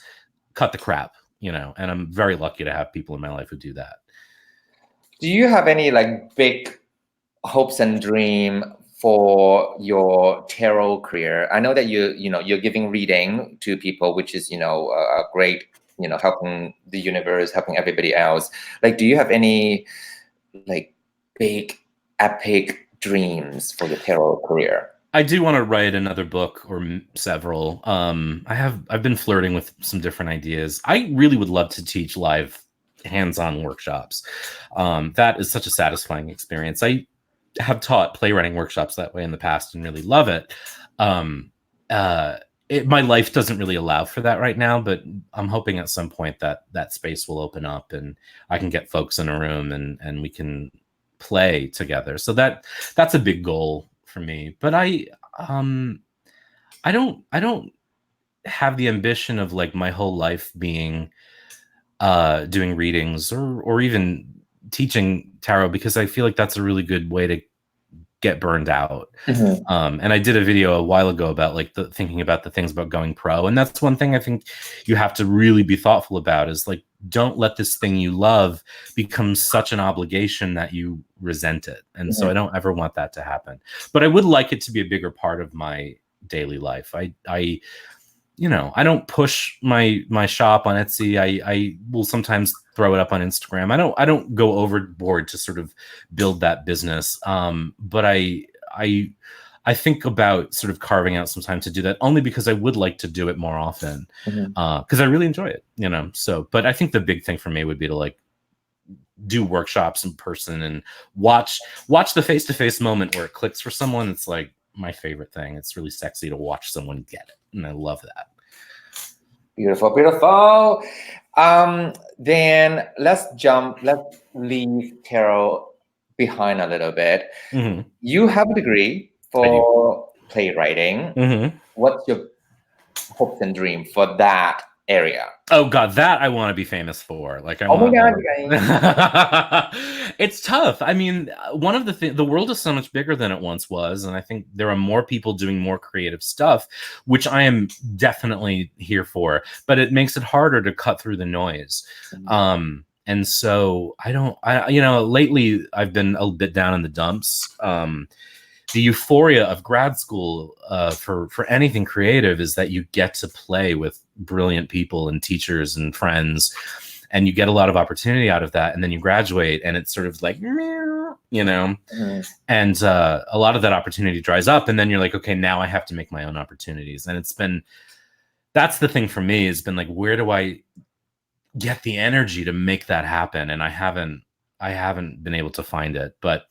cut the crap, and I'm very lucky to have people in my life who do that. Do you have any like big hopes and dream for your tarot career? I know that you're giving reading to people, which is, a great, helping the universe, helping everybody else. Like, do you have any like big epic dreams for your tarot career? I do want to write another book or several. I've been flirting with some different ideas. I really would love to teach live hands-on workshops. That is such a satisfying experience. I have taught playwriting workshops that way in the past and really love it. My life doesn't really allow for that right now, but I'm hoping at some point that space will open up and I can get folks in a room and we can play together. So that's a big goal for me. But I don't have the ambition of like my whole life being doing readings or even teaching tarot, because I feel like that's a really good way to get burned out. And I did a video a while ago about like thinking about the things about going pro, and that's one thing I think you have to really be thoughtful about, is like, don't let this thing you love become such an obligation that you resent it. And so I don't ever want that to happen, but I would like it to be a bigger part of my daily life. I you know, I don't push my shop on Etsy. I will sometimes throw it up on Instagram. I don't go overboard to sort of build that business. But I think about sort of carving out some time to do that, only because I would like to do it more often, because I really enjoy it, you know. So, but I think the big thing for me would be to like do workshops in person and watch the face-to-face moment where it clicks for someone. It's like my favorite thing. It's really sexy to watch someone get it, and I love that. Beautiful, beautiful. Then let's leave tarot behind a little bit. You have a degree for playwriting. What's your hopes and dream for that area? Oh God, that I want to be famous for. Like, my God, it's tough. I mean, one of the world is so much bigger than it once was, and I think there are more people doing more creative stuff, which I am definitely here for. But it makes it harder to cut through the noise. And so you know, lately I've been a bit down in the dumps. The euphoria of grad school for anything creative is that you get to play with brilliant people and teachers and friends, and you get a lot of opportunity out of that. And then you graduate and it's sort of like, you know, and a lot of that opportunity dries up. And then you're like, okay, now I have to make my own opportunities. And that's the thing for me, has been like, where do I get the energy to make that happen? And I haven't been able to find it, but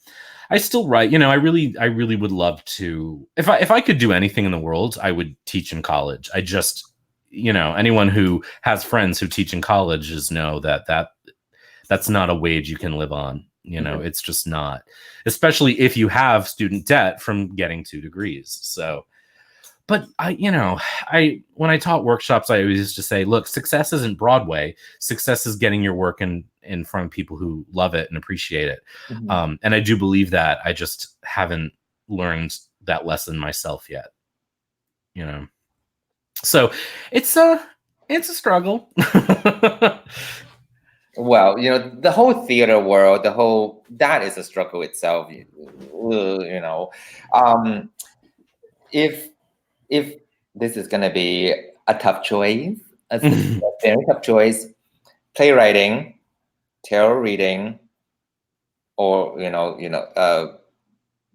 I still write. You know, I really would love to. If I could do anything in the world, I would teach in college. I just, you know, anyone who has friends who teach in colleges know that's not a wage you can live on. You know, it's just not, especially if you have student debt from getting 2 degrees. So, but when I taught workshops, I always used to say, look, success isn't Broadway. Success is getting your work in front of people who love it and appreciate it. And I do believe that. I just haven't learned that lesson myself yet, you know? So it's a struggle. Well, you know, the whole theater world, that is a struggle itself, you know. If this is going to be a tough choice, a very tough choice, playwriting, tarot reading, or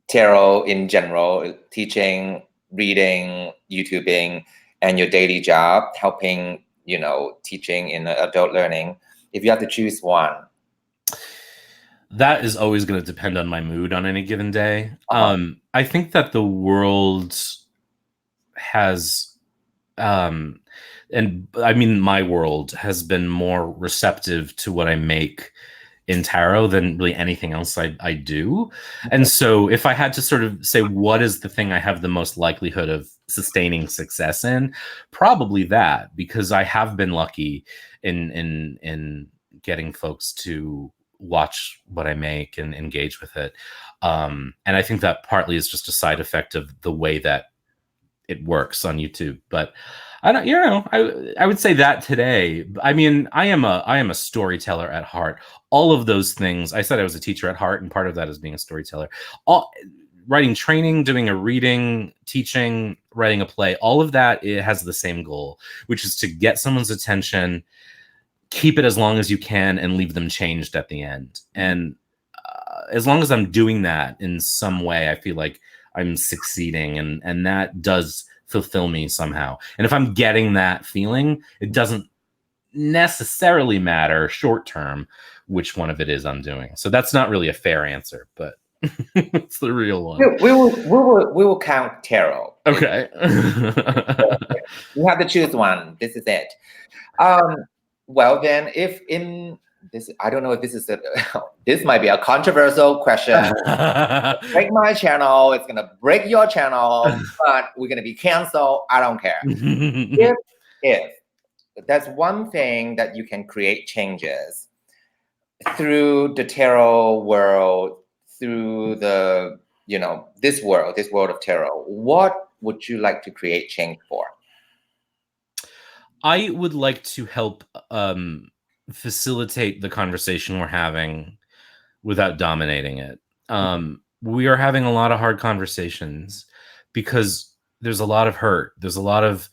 tarot in general, teaching, reading, YouTubing, and your daily job, helping, you know, teaching in adult learning. If you have to choose one, that is always going to depend on my mood on any given day. I think that the world has, and I mean, my world has been more receptive to what I make in tarot than really anything else I do. And so if I had to sort of say, what is the thing I have the most likelihood of sustaining success in, probably that, because I have been lucky in getting folks to watch what I make and engage with it. And I think that partly is just a side effect of the way that it works on YouTube. But I don't, you know, I would say that today. I mean, I am a storyteller at heart. All of those things. I said I was a teacher at heart, and part of that is being a storyteller. Writing training, doing a reading, teaching, writing a play, all of that, it has the same goal, which is to get someone's attention, keep it as long as you can, and leave them changed at the end. And as long as I'm doing that in some way, I feel like I'm succeeding, and that does fulfill me somehow. And if I'm getting that feeling, it doesn't necessarily matter short term which one of it is I'm doing. So that's not really a fair answer, but it's the real one. We will count tarot. Okay. You have to choose one. This is it. Well, then, if in I don't know if this is this might be a controversial question. Break my channel, it's gonna break your channel, but we're gonna be canceled. I don't care. if that's one thing that you can create changes through the tarot world, through the this world of tarot, what would you like to create change for? I would like to help facilitate the conversation we're having without dominating it. We are having a lot of hard conversations because there's a lot of hurt. There's a lot of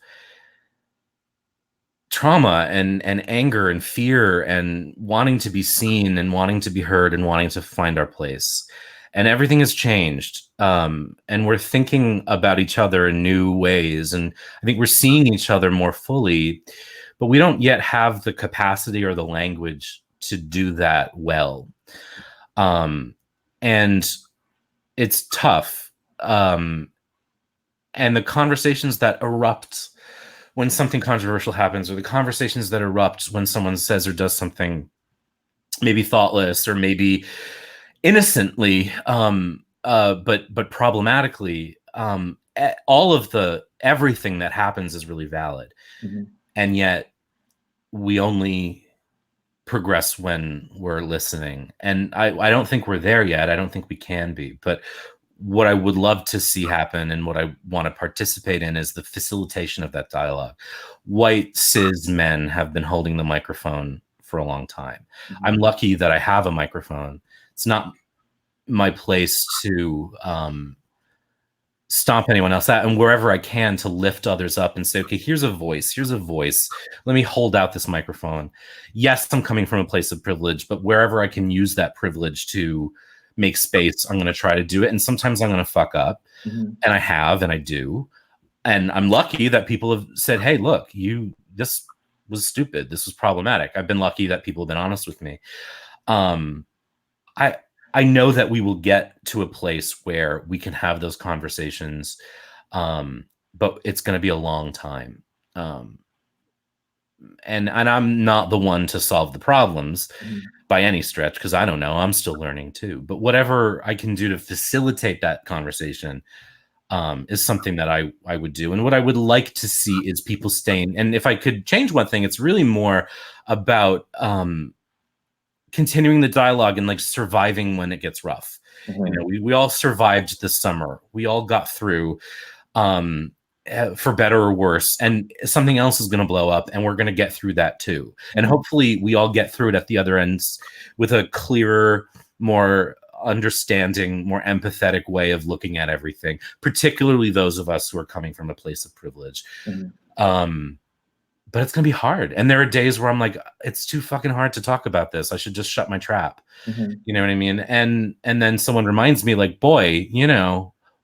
trauma and anger and fear and wanting to be seen and wanting to be heard and wanting to find our place. And everything has changed. And we're thinking about each other in new ways. And I think we're seeing each other more fully, but we don't yet have the capacity or the language to do that well. And it's tough. And the conversations that erupt when something controversial happens, or the conversations that erupt when someone says or does something maybe thoughtless or maybe innocently, but problematically, all of everything that happens is really valid. And yet we only progress when we're listening. And I don't think we're there yet. I don't think we can be. But what I would love to see happen and what I want to participate in is the facilitation of that dialogue. White cis men have been holding the microphone for a long time. I'm lucky that I have a microphone. It's not my place to stomp anyone else out, and wherever I can to lift others up and say, okay, here's a voice. Let me hold out this microphone. Yes, I'm coming from a place of privilege, but wherever I can use that privilege to make space, I'm going to try to do it. And sometimes I'm going to fuck up, and I have, and I do. And I'm lucky that people have said, hey, look, this was stupid. This was problematic. I've been lucky that people have been honest with me. I know that we will get to a place where we can have those conversations, but it's going to be a long time. And I'm not the one to solve the problems by any stretch, because I don't know. I'm still learning too. But whatever I can do to facilitate that conversation is something that I would do. And what I would like to see is people staying. And if I could change one thing, it's really more about continuing the dialogue and like surviving when it gets rough. We all survived this summer. We all got through, for better or worse, and something else is going to blow up, and we're going to get through that too. And hopefully we all get through it at the other ends with a clearer, more understanding, more empathetic way of looking at everything, particularly those of us who are coming from a place of privilege. But it's going to be hard. And there are days where I'm like, it's too fucking hard to talk about this. I should just shut my trap. You know what I mean? And then someone reminds me, like, boy,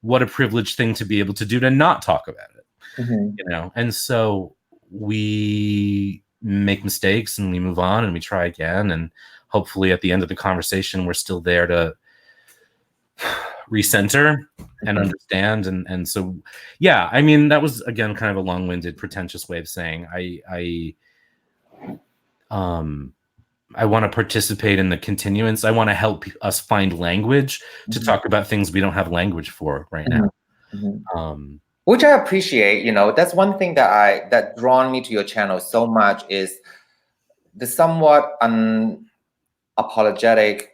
what a privileged thing to be able to do, to not talk about it. And so we make mistakes and we move on and we try again. And hopefully at the end of the conversation, we're still there to recenter and understand. And so, yeah, I mean, that was, again, kind of a long-winded, pretentious way of saying I want to participate in the continuance. I want to help us find language to talk about things we don't have language for right now. Which I appreciate. That's one thing that drawn me to your channel so much, is the somewhat unapologetic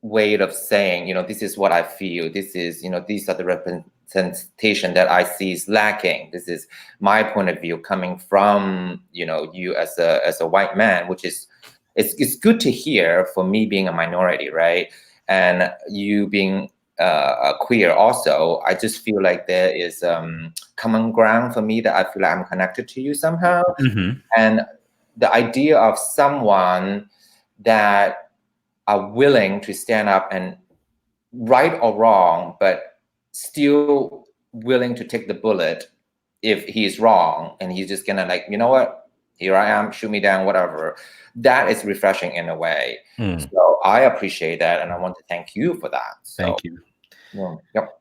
way of saying, this is what I feel. This is, these are the representation that I see is lacking. This is my point of view coming from, you as a white man, which is, it's good to hear for me being a minority, right? And you being a queer also. I just feel like there is common ground for me, that I feel like I'm connected to you somehow. And the idea of someone that are willing to stand up and right or wrong, but still willing to take the bullet if he's wrong, and he's just gonna, like, you know what, here I am, shoot me down, whatever. That is refreshing in a way. So I appreciate that, and I want to thank you for that. Thank you. Yep.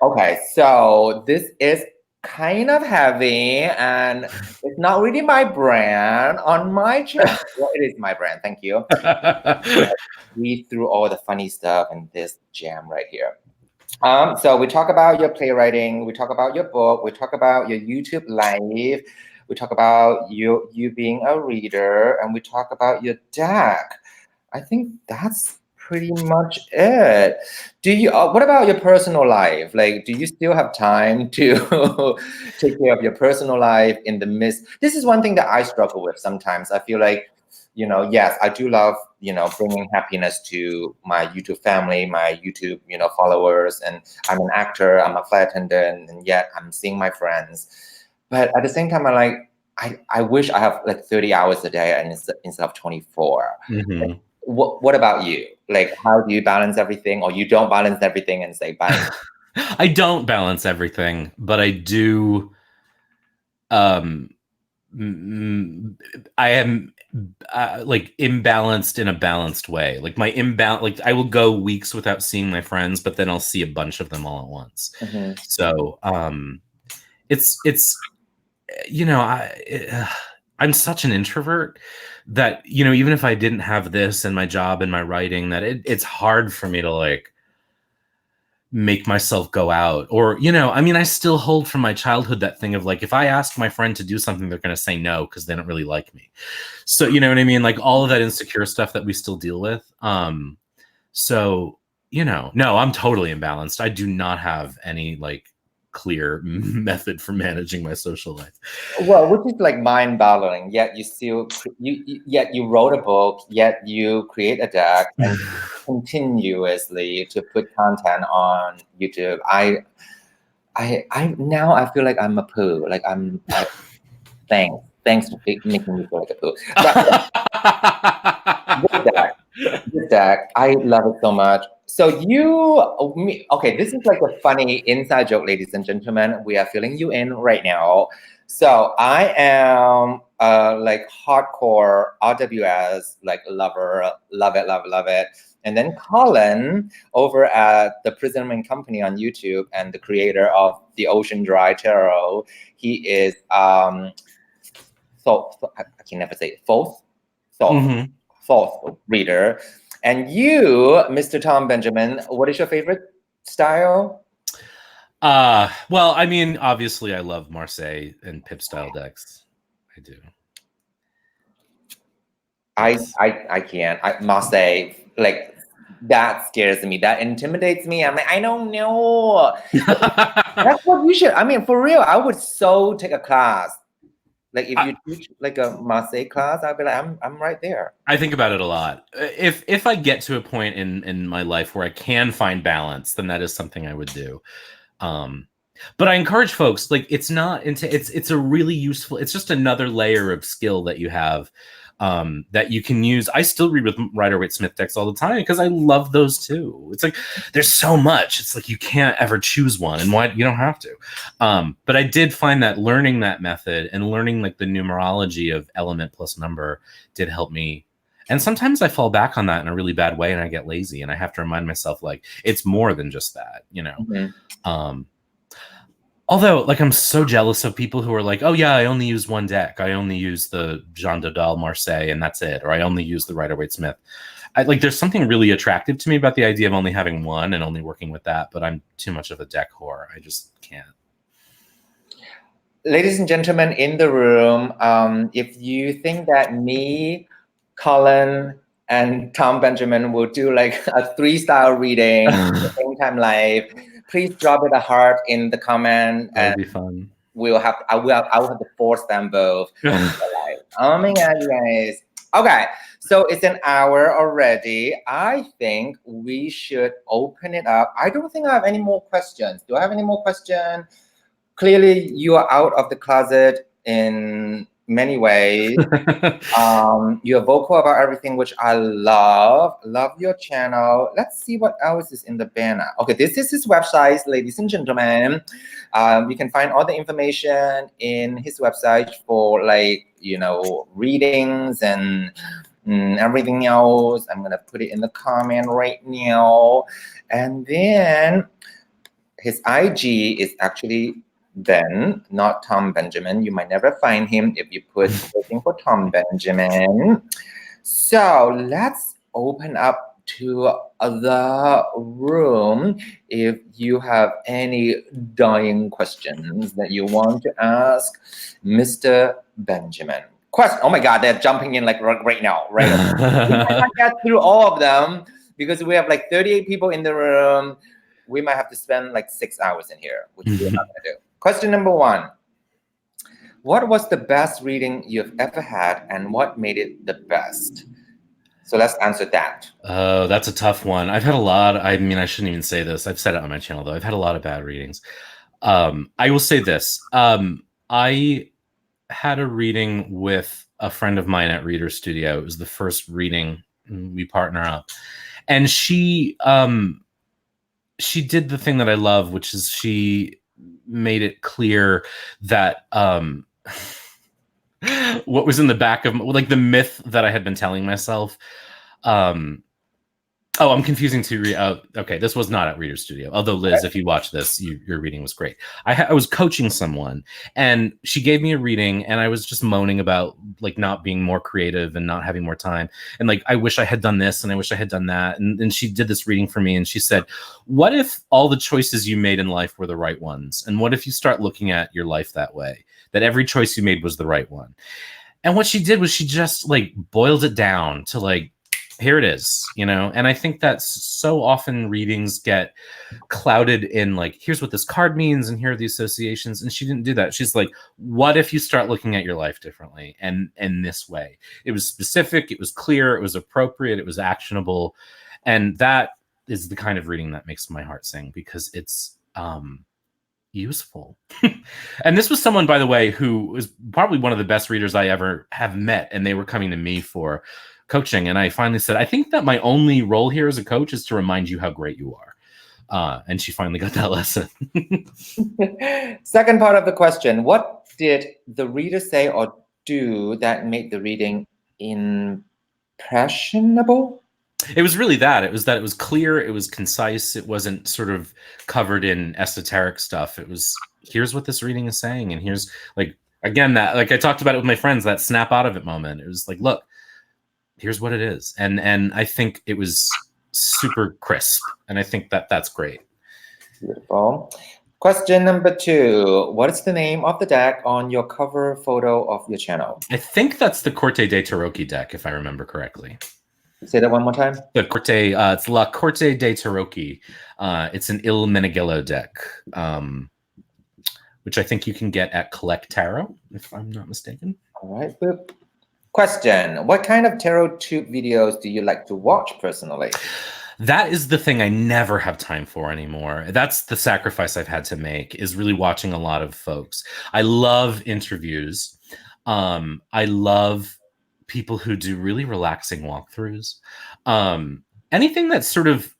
Okay, so this is kind of heavy, and it's not really my brand on my channel. Well, it is my brand, thank you. Read through all the funny stuff in this jam right here. So we talk about your playwriting, we talk about your book, we talk about your YouTube live, we talk about you being a reader, and we talk about your deck. I think that's pretty much it. Do you? What about your personal life? Like, do you still have time to take care of your personal life in the midst? This is one thing that I struggle with sometimes. I feel like, yes, I do love, bringing happiness to my YouTube family, my YouTube, followers, and I'm an actor, I'm a flight attendant, and yet I'm seeing my friends. But at the same time, I wish I have like 30 hours a day and instead of 24. Mm-hmm. What about you? Like, how do you balance everything, or you don't balance everything and say balance? I don't balance everything, but I do. I am like imbalanced in a balanced way. Like my like I will go weeks without seeing my friends, but then I'll see a bunch of them all at once. Mm-hmm. So it's I'm such an introvert that, even if I didn't have this and my job and my writing, that it's hard for me to like make myself go out. Or, I still hold from my childhood that thing of like, if I ask my friend to do something, they're going to say no because they don't really like me. So, you know what I mean? Like all of that insecure stuff that we still deal with. So, no, I'm totally imbalanced. I do not have any like clear method for managing my social life. Well, which is like mind-boggling. Yet you still yet you wrote a book, yet you create a deck and continuously to put content on YouTube. I now I feel like I'm a poo. Like thanks for making me feel like a poo. But this deck, I love it so much. So okay, this is like a funny inside joke, ladies and gentlemen. We are filling you in right now. So I am like hardcore RWS, like lover, love it, love it. And then Colin over at the Prism and Company on YouTube and the creator of the Ocean Dry Tarot. He is so I can never say it, fourth reader. And you, Mr. Tom Benjamin, what is your favorite style? Well, obviously I love Marseille and Pip style decks. I do. Yes. I can't. Marseille, like that scares me. That intimidates me. I'm like, I don't know. That's what you should. For real, I would so take a class. Like if you teach like a Marseille class, I'd be like, I'm right there. I think about it a lot. If I get to a point in my life where I can find balance, then that is something I would do. But I encourage folks, like it's a really useful, it's just another layer of skill that you have that you can use. I still read with Rider-Waite-Smith decks all the time because I love those too. It's like there's so much. It's like you can't ever choose one, and why you don't have to. But I did find that learning that method and learning like the numerology of element plus number did help me. And sometimes I fall back on that in a really bad way and I get lazy and I have to remind myself like it's more than just that, Mm-hmm. Although, like, I'm so jealous of people who are like, oh, yeah, I only use one deck. I only use the Jean Dodal Marseille, and that's it. Or I only use the Rider-Waite-Smith. There's something really attractive to me about the idea of only having one and only working with that, but I'm too much of a deck whore. I just can't. Ladies and gentlemen in the room, if you think that me, Colin, and Tom Benjamin will do like a 3-style reading at the same time live, please drop it a heart in the comment. That would be fun. I will have to force them both. Oh my God, you guys. Okay, so it's an hour already. I think we should open it up. I don't think I have any more questions. Do I have any more questions? Clearly, you are out of the closet in many ways. You're vocal about everything, which I love. Love your channel. Let's see what else is in the banner. Okay, this is his website, ladies and gentlemen. You can find all the information in his website for readings and everything else. I'm gonna put it in the comment right now. And then his IG is actually Ben, not Tom Benjamin. You might never find him if you put looking for Tom Benjamin. So let's open up to the room if you have any dying questions that you want to ask Mr. Benjamin. Oh my God, they're jumping in like right now, right? We might not get through all of them because we have like 38 people in the room. We might have to spend like 6 hours in here, which we're not gonna do. Question number 1. What was the best reading you've ever had and what made it the best? So let's answer that. Oh, that's a tough one. I've had a lot. I mean, I shouldn't even say this. I've said it on my channel, though. I've had a lot of bad readings. I will say this. I had a reading with a friend of mine at Reader Studio. It was the first reading. We partner up. And she did the thing that I love, which is she made it clear that what was in the back of like the myth that I had been telling myself. Oh, I'm confusing two. Okay, this was not at Reader Studio. Although Liz, if you watch this, your reading was great. I was coaching someone, and she gave me a reading, and I was just moaning about like not being more creative and not having more time, and like I wish I had done this, and I wish I had done that. And she did this reading for me, and she said, "What if all the choices you made in life were the right ones? And what if you start looking at your life that way? That every choice you made was the right one?" And what she did was she just like boiled it down to like, here it is, you know? And I think that so often readings get clouded in like, here's what this card means and here are the associations. And she didn't do that. She's like, what if you start looking at your life differently and in this way? It was specific, it was clear, it was appropriate, it was actionable. And that is the kind of reading that makes my heart sing because it's useful. And this was someone, by the way, who was probably one of the best readers I ever have met. And they were coming to me for coaching. And I finally said, I think that my only role here as a coach is to remind you how great you are. And she finally got that lesson. Second part of the question, what did the reader say or do that made the reading impressionable? It was really that. It was clear, it was concise, it wasn't sort of covered in esoteric stuff. It was, here's what this reading is saying. And here's like, again, that like I talked about it with my friends, that snap out of it moment. It was like, look, here's what it is. And I think it was super crisp. And I think that that's great. Beautiful. Question number 2. What is the name of the deck on your cover photo of your channel? I think that's the Corte de Tarocchi deck, if I remember correctly. Say that one more time. The Corte, it's La Corte de Tarocchi. It's an Il Meneghello deck, which I think you can get at Collect Tarot, if I'm not mistaken. All right, boop. Question, what kind of tarot tube videos do you like to watch personally? That is the thing I never have time for anymore. That's the sacrifice I've had to make, is really watching a lot of folks. I love interviews. I love people who do really relaxing walkthroughs. Anything that's sort of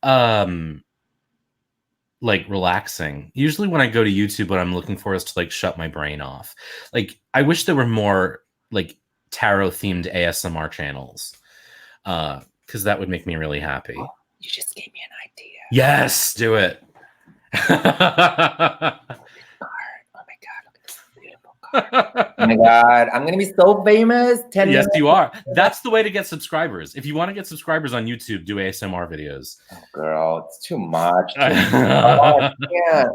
like relaxing. Usually when I go to YouTube, what I'm looking for is to like shut my brain off. Like I wish there were more like tarot themed ASMR channels, because that would make me really happy. Oh, you just gave me an idea. Yes, do it. Oh my God, I'm gonna be so famous. 10 yes, minutes. you are. That's the way to get subscribers. If you want to get subscribers on YouTube, do ASMR videos. Oh, girl, it's too much. Oh, yeah.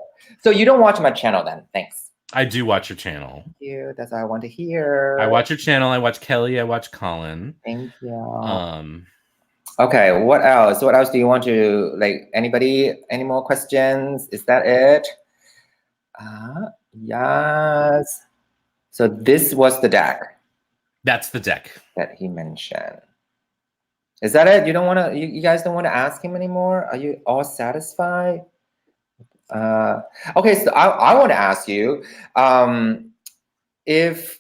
So you don't watch my channel then? Thanks. I do watch your channel. Thank you. That's what I want to hear. I watch your channel. I watch Kelly. I watch Colin. Thank you. Okay, what else? What else do you want to, like, anybody, any more questions? Is that it? Yes. So this was the deck. That's the deck that he mentioned. Is that it? You don't want to, you guys don't want to ask him anymore? Are you all satisfied? Okay, so I want to ask you, if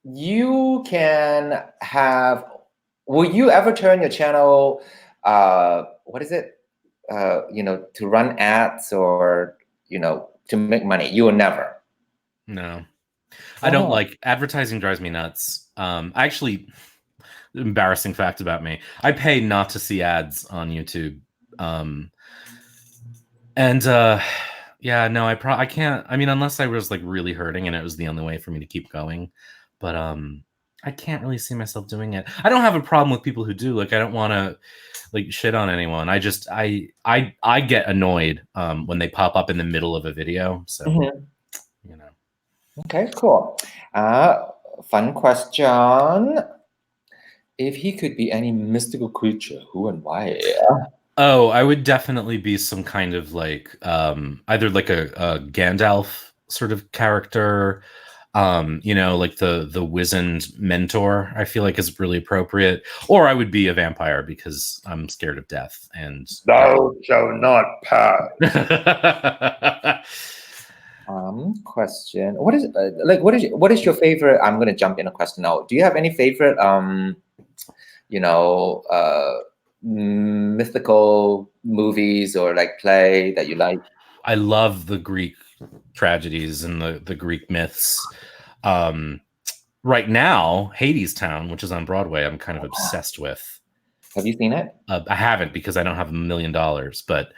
you can have, will you ever turn your channel, what is it, you know, to run ads or, you know, to make money? You will never. No, I don't like advertising. Drives me nuts. Actually, embarrassing fact about me, I pay not to see ads on YouTube. And Yeah, no, I can't. I mean, unless I was like really hurting and it was the only way for me to keep going. But I can't really see myself doing it. I don't have a problem with people who do. Like, I don't want to like shit on anyone. I just I get annoyed when they pop up in the middle of a video. So you know. Okay, cool. Fun question. If he could be any mystical creature, who and why? Oh, I would definitely be some kind of like either like a Gandalf sort of character, you know, like the wizened mentor, I feel like is really appropriate. Or I would be a vampire because I'm scared of death and Thou shalt not pass. Question. What is like? What is your favorite? I'm gonna jump in a question now. Do you have any favorite you know, mythical movies or like play that you like? I love the Greek tragedies and the Greek myths. Right now, Hades Town, which is on Broadway, I'm kind of obsessed with. Have you seen it? I haven't because I don't have $1 million, but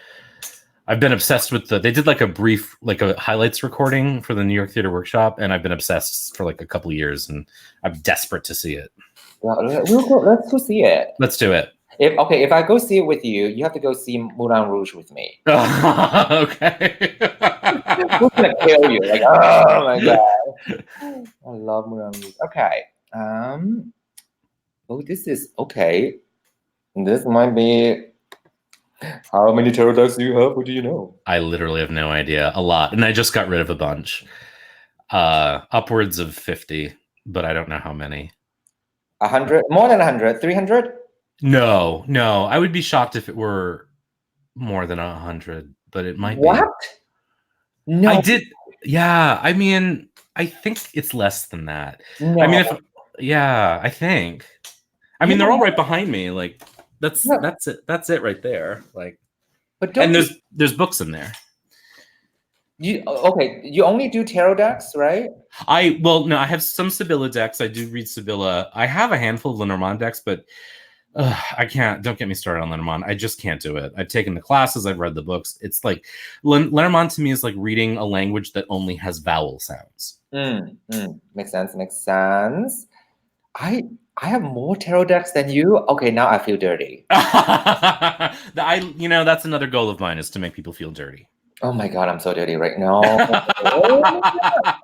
I've been obsessed with the. They did like a brief, like a highlights recording for the New York Theater Workshop, and I've been obsessed for like a couple of years, and I'm desperate to see it. Well, let's go see it. Let's do it. If I go see it with you, you have to go see Moulin Rouge with me. Okay. Who's gonna kill you? Like, oh my god, I love Moulin Rouge. Okay. Oh, this is okay. This might be. How many tarot decks do you have? What do you know? I literally have no idea. A lot, and I just got rid of a bunch. Upwards of 50, but I don't know how many. 100, more than 100, 300? No. I would be shocked if it were more than 100, but it might be. What? No. I did. Yeah. I mean, I think it's less than that. No. I mean, I think. I mean, they're all right behind me. Like that's it. That's it right there. Like, but and there's books in there. You only do tarot decks, right? No, I have some Sibylla decks. I do read Sibylla. I have a handful of Lenormand decks, but I can't. Don't get me started on Lenormand. I just can't do it. I've taken the classes. I've read the books. It's like Lenormand to me is like reading a language that only has vowel sounds. Makes sense. I have more tarot decks than you. Okay, now I feel dirty. That's another goal of mine is to make people feel dirty. Oh my god, I'm so dirty right now.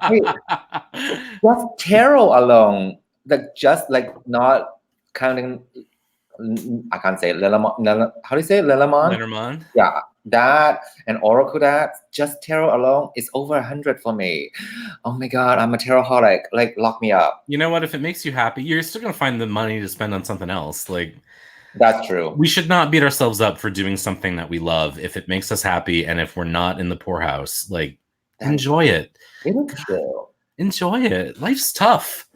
Wait, just tarot alone, just not counting. I can't say Lenormand. How do you say Lenormand? Lenormand. Yeah, that and Oracle decks, just tarot alone is over 100 for me. Oh my god, I'm a tarot-holic. Like, lock me up. You know what? If it makes you happy, you're still gonna find the money to spend on something else. Like, that's true. We should not beat ourselves up for doing something that we love if it makes us happy and if we're not in the poorhouse. Like, enjoy it. It is true. Enjoy it. Life's tough.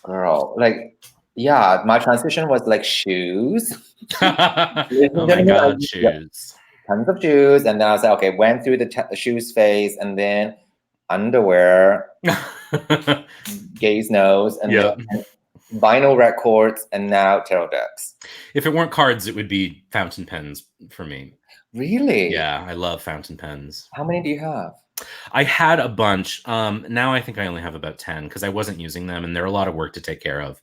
Girl, like, yeah, my transition was like shoes. Oh my god, shoes. Tons of shoes. And then I was like, okay, went through the shoes phase and then underwear, gaze nose, and then vinyl records, and now tarot decks. If it weren't cards, it would be fountain pens for me. Really? Yeah, I love fountain pens. How many do you have? I had a bunch. Now I think I only have about 10 because I wasn't using them, and they're a lot of work to take care of.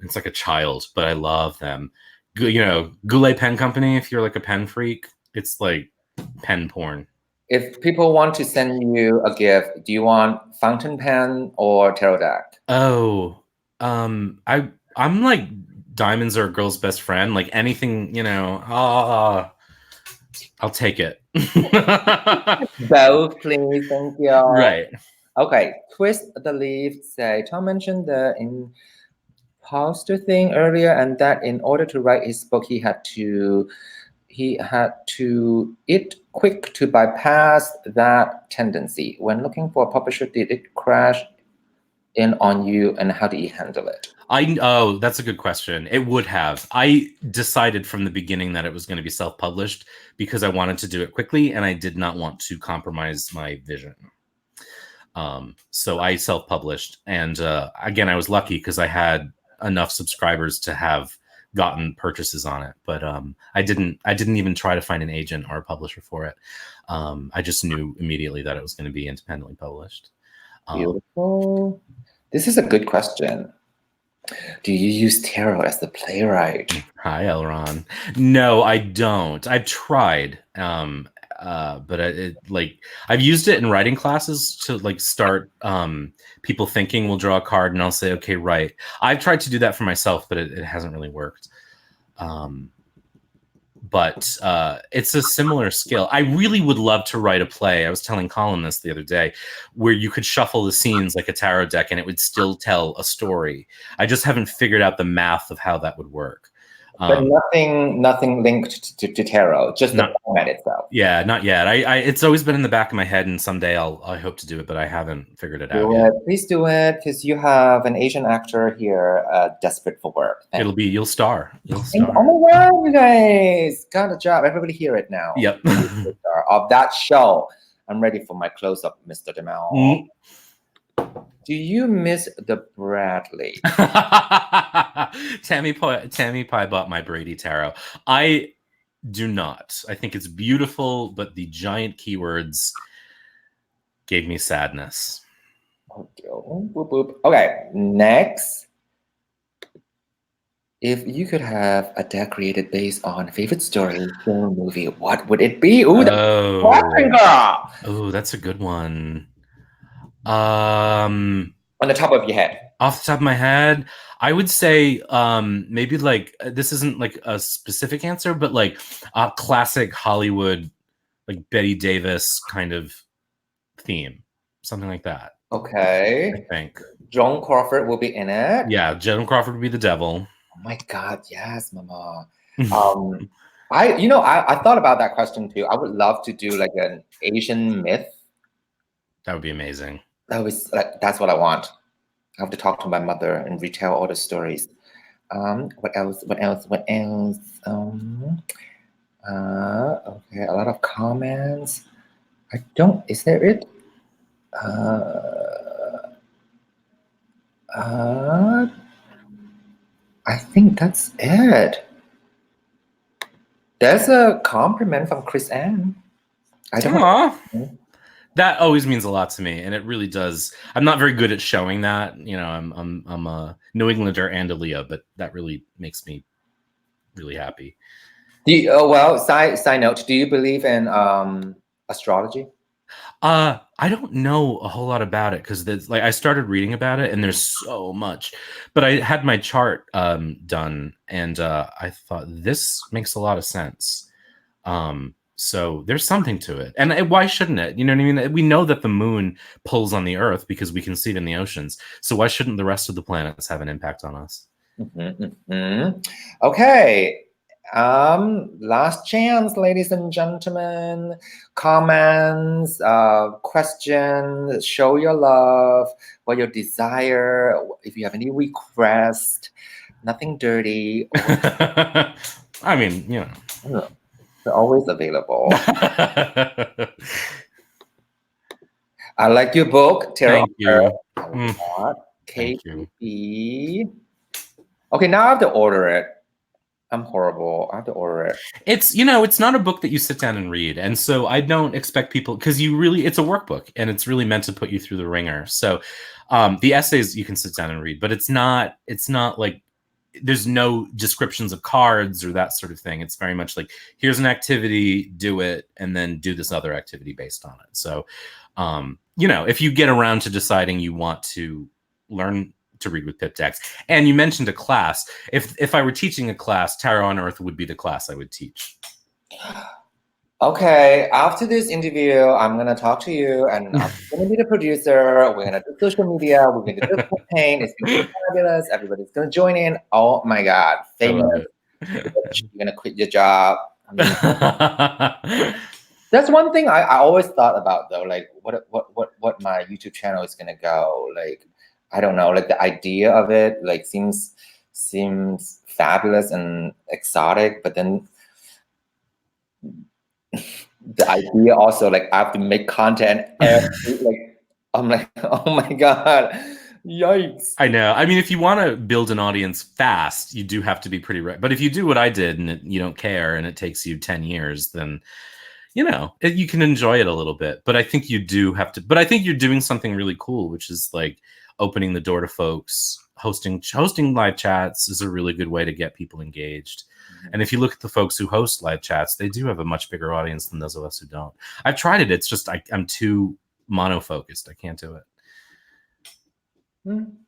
It's like a child, but I love them. Goulet Pen Company, if you're like a pen freak, it's like pen porn. If people want to send you a gift, do you want fountain pen or tarot deck? Oh, I'm like diamonds are a girl's best friend. Like anything, I'll take it. Both, please. Thank you. Right. Okay. Twist the leaf. Say, Tom mentioned the imposter thing earlier, and that in order to write his book, he had to it quick to bypass that tendency. When looking for a publisher, did it crash in on you, and how do you handle it? That's a good question. It would have. I decided from the beginning that it was going to be self-published because I wanted to do it quickly and I did not want to compromise my vision. So I self-published, and again, I was lucky because I had enough subscribers to have gotten purchases on it, but I didn't even try to find an agent or a publisher for it. I just knew immediately that it was going to be independently published. Beautiful. This is a good question. Do you use tarot as the playwright? Hi, Elron. No, I don't. I've tried, but I've used it in writing classes to like start people thinking. We'll draw a card, and I'll say, "Okay, write." I've tried to do that for myself, but it hasn't really worked. But it's a similar skill. I really would love to write a play. I was telling Colin this the other day, where you could shuffle the scenes like a tarot deck and it would still tell a story. I just haven't figured out the math of how that would work. But nothing linked to tarot, just the format itself. Yeah, not yet. It's always been in the back of my head, and someday I hope to do it, but I haven't figured it out yet. Please do it, because you have an Asian actor here desperate for work. You'll star. Oh my God, you guys got a job. Everybody hear it now. Yep. Of that show. I'm ready for my close-up, Mr. DeMel. Do you miss the Bradley? Tammy Pie bought my Brady Tarot. I do not. I think it's beautiful, but the giant keywords gave me sadness. Okay, next. If you could have a deck created based on favorite story, film, movie, what would it be? Ooh, that's a good one. On the top of your head. Off the top of my head, I would say maybe like this isn't like a specific answer, but like a classic Hollywood, like Betty Davis kind of theme, something like that. Okay. I think Joan Crawford will be in it. Yeah, Joan Crawford would be the devil. Oh my God, yes, Mama. I thought about that question too. I would love to do like an Asian myth. That would be amazing. That's what I want. I have to talk to my mother and retell all the stories. What else? Okay, a lot of comments. Is there it? I think that's it. There's a compliment from Chris Ann. I don't know. That always means a lot to me, and it really does. I'm not very good at showing that. You know, I'm a New Englander and a Leo, but that really makes me really happy. Side note, do you believe in astrology? I don't know a whole lot about it because like I started reading about it and there's so much, but I had my chart done and I thought this makes a lot of sense. So there's something to it, and why shouldn't it? You know what I mean? We know that the moon pulls on the Earth because we can see it in the oceans. So why shouldn't the rest of the planets have an impact on us? Okay. Last chance, ladies and gentlemen. Comments, questions, show your love, what your desire, if you have any request, nothing dirty. I mean, you know. They're always available. I like your book, Tarot. Thank you. KP. Okay, now I have to order it. I'm horrible. I have to order it. It's not a book that you sit down and read. And so I don't expect people, because it's a workbook and it's really meant to put you through the ringer. So the essays you can sit down and read, but it's not like there's no descriptions of cards or that sort of thing. It's very much like, here's an activity, do it, and then do this other activity based on it. So, if you get around to deciding you want to learn to read with pip decks, and you mentioned a class, if I were teaching a class, Tarot on Earth would be the class I would teach. Okay, after this interview, I'm going to talk to you, and I'm going to be the producer. We're going to do social media. We're going to do a campaign. It's going to be fabulous. Everybody's going to join in. Oh my God, famous. You're going to quit your job. That's one thing I always thought about, though. Like, what my YouTube channel is going to go. Like, I don't know. Like, the idea of it, like, seems fabulous and exotic, but then the idea also, like, I have to make content every, like, I'm like, oh my God, Yikes. I know. I mean, if you want to build an audience fast, you do have to be pretty right. But if you do what I did and you don't care and it takes you 10 years, then, you can enjoy it a little bit. But I think you do have to. But I think you're doing something really cool, which is like opening the door to folks. Hosting live chats is a really good way to get people engaged. And if you look at the folks who host live chats, they do have a much bigger audience than those of us who don't. I've tried it. It's just I'm too monofocused. I can't do it.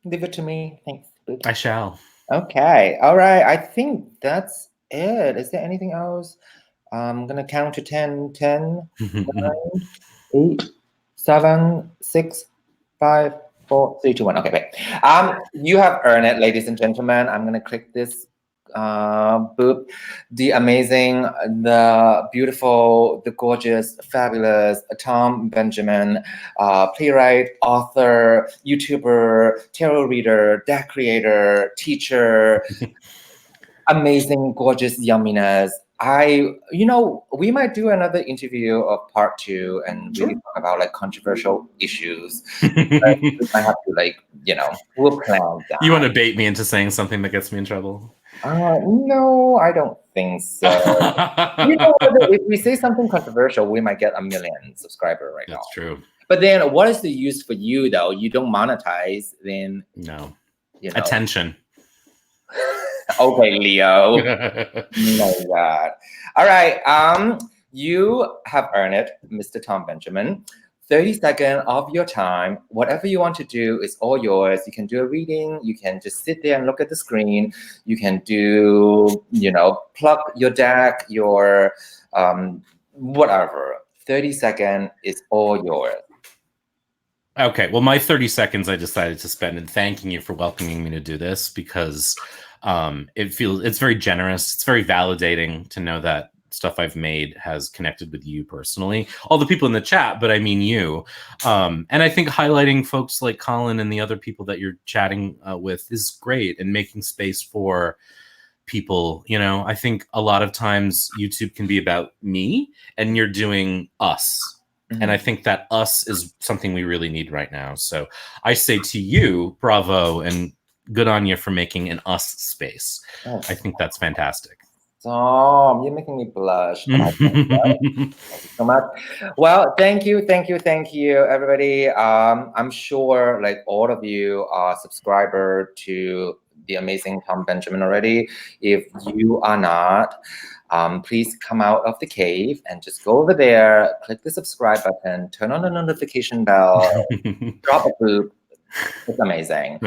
Leave it to me. Thanks. I shall. Okay. All right. I think that's it. Is there anything else? I'm going to count to 10, 10, 9, 8, 7, 6, 5, 4, 3, 2, 1. Okay, wait. You have earned it, ladies and gentlemen. I'm going to click this boop. The amazing, the beautiful, the gorgeous, fabulous Tom Benjamin, playwright, author, YouTuber, tarot reader, deck creator, teacher, amazing, gorgeous yumminess. We might do another interview of part 2 and really talk about like controversial issues. We might have to we'll plan that. You want to bait me into saying something that gets me in trouble? No, I don't think so. If we say something controversial, we might get 1 million subscribers now. That's true. But then what is the use for you though? You don't monetize, then no. Attention. Okay, Leo. My God. All right. You have earned it, Mr. Tom Benjamin. 30 seconds of your time. Whatever you want to do is all yours. You can do a reading. You can just sit there and look at the screen. You can do, plug your deck, your whatever. 30 seconds is all yours. Okay. Well, my 30 seconds I decided to spend in thanking you for welcoming me to do this because it's very generous. It's very validating to know that stuff I've made has connected with you personally. All the people in the chat, but I mean you. And I think highlighting folks like Colin and the other people that you're chatting with is great, and making space for people. I think a lot of times YouTube can be about me, and you're doing us. Mm-hmm. And I think that us is something we really need right now. So I say to you, bravo, and good on you for making an us space. Oh, I think that's fantastic. Tom, you're making me blush. Thank you so much. Well, thank you, everybody. I'm sure like all of you are subscriber to the amazing Tom Benjamin already. If you are not, please come out of the cave and just go over there, click the subscribe button, turn on the notification bell, drop a boop. It's amazing.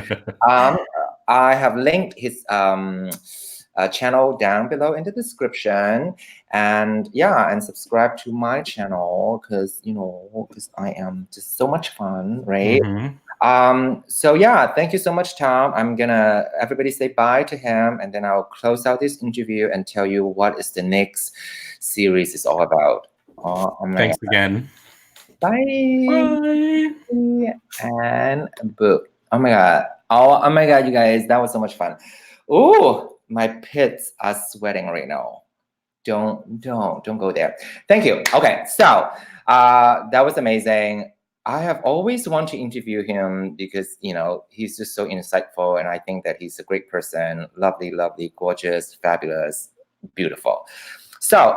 I have linked his channel down below in the description, and subscribe to my channel because I am just so much fun, right? Mm-hmm. So thank you so much, Tom. I'm gonna everybody say bye to him, and then I'll close out this interview and tell you what is the next series is all about. Thanks again. Bye. Bye. And boop. Oh my god, you guys, that was so much fun. Ooh, my pits are sweating right now. Don't go there. Thank you. Okay, so that was amazing. I have always wanted to interview him because he's just so insightful, and I think that he's a great person. Lovely, gorgeous, fabulous, beautiful. So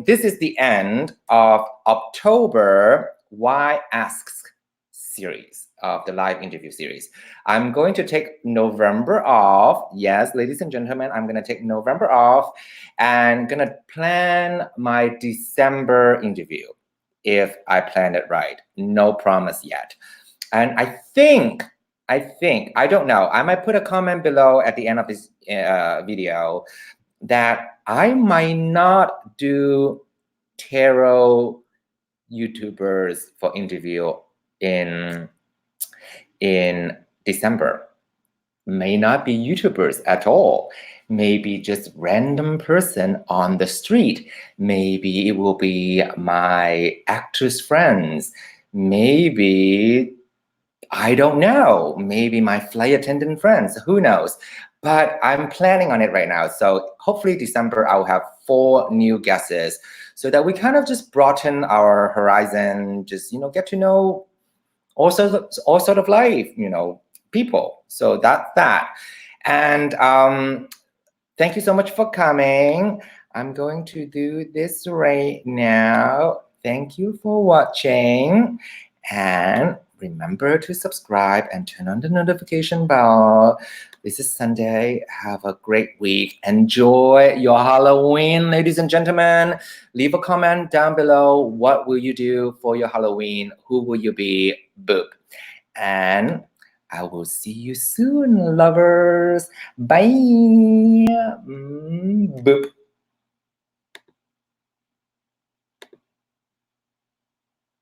this is the end of October WAI ASKS series of the live interview series. I'm going to take November off. Yes, ladies and gentlemen, I'm going to take November off and going to plan my December interview if I plan it right. No promise yet. And I think, I don't know, I might put a comment below at the end of this video that I might not do tarot YouTubers for interview in December. May not be YouTubers at all. Maybe just random person on the street. Maybe it will be my actress friends. Maybe, I don't know, maybe my flight attendant friends, who knows? But I'm planning on it right now. So hopefully December, I'll have 4 new guesses so that we kind of just broaden our horizon, just, get to know all sort of life, people. So that's that. And thank you so much for coming. I'm going to do this right now. Thank you for watching. And remember to subscribe and turn on the notification bell. This is Sunday. Have a great week. Enjoy your Halloween, ladies and gentlemen. Leave a comment down below. What will you do for your Halloween? Who will you be? Boop. And I will see you soon, lovers. Bye. Boop.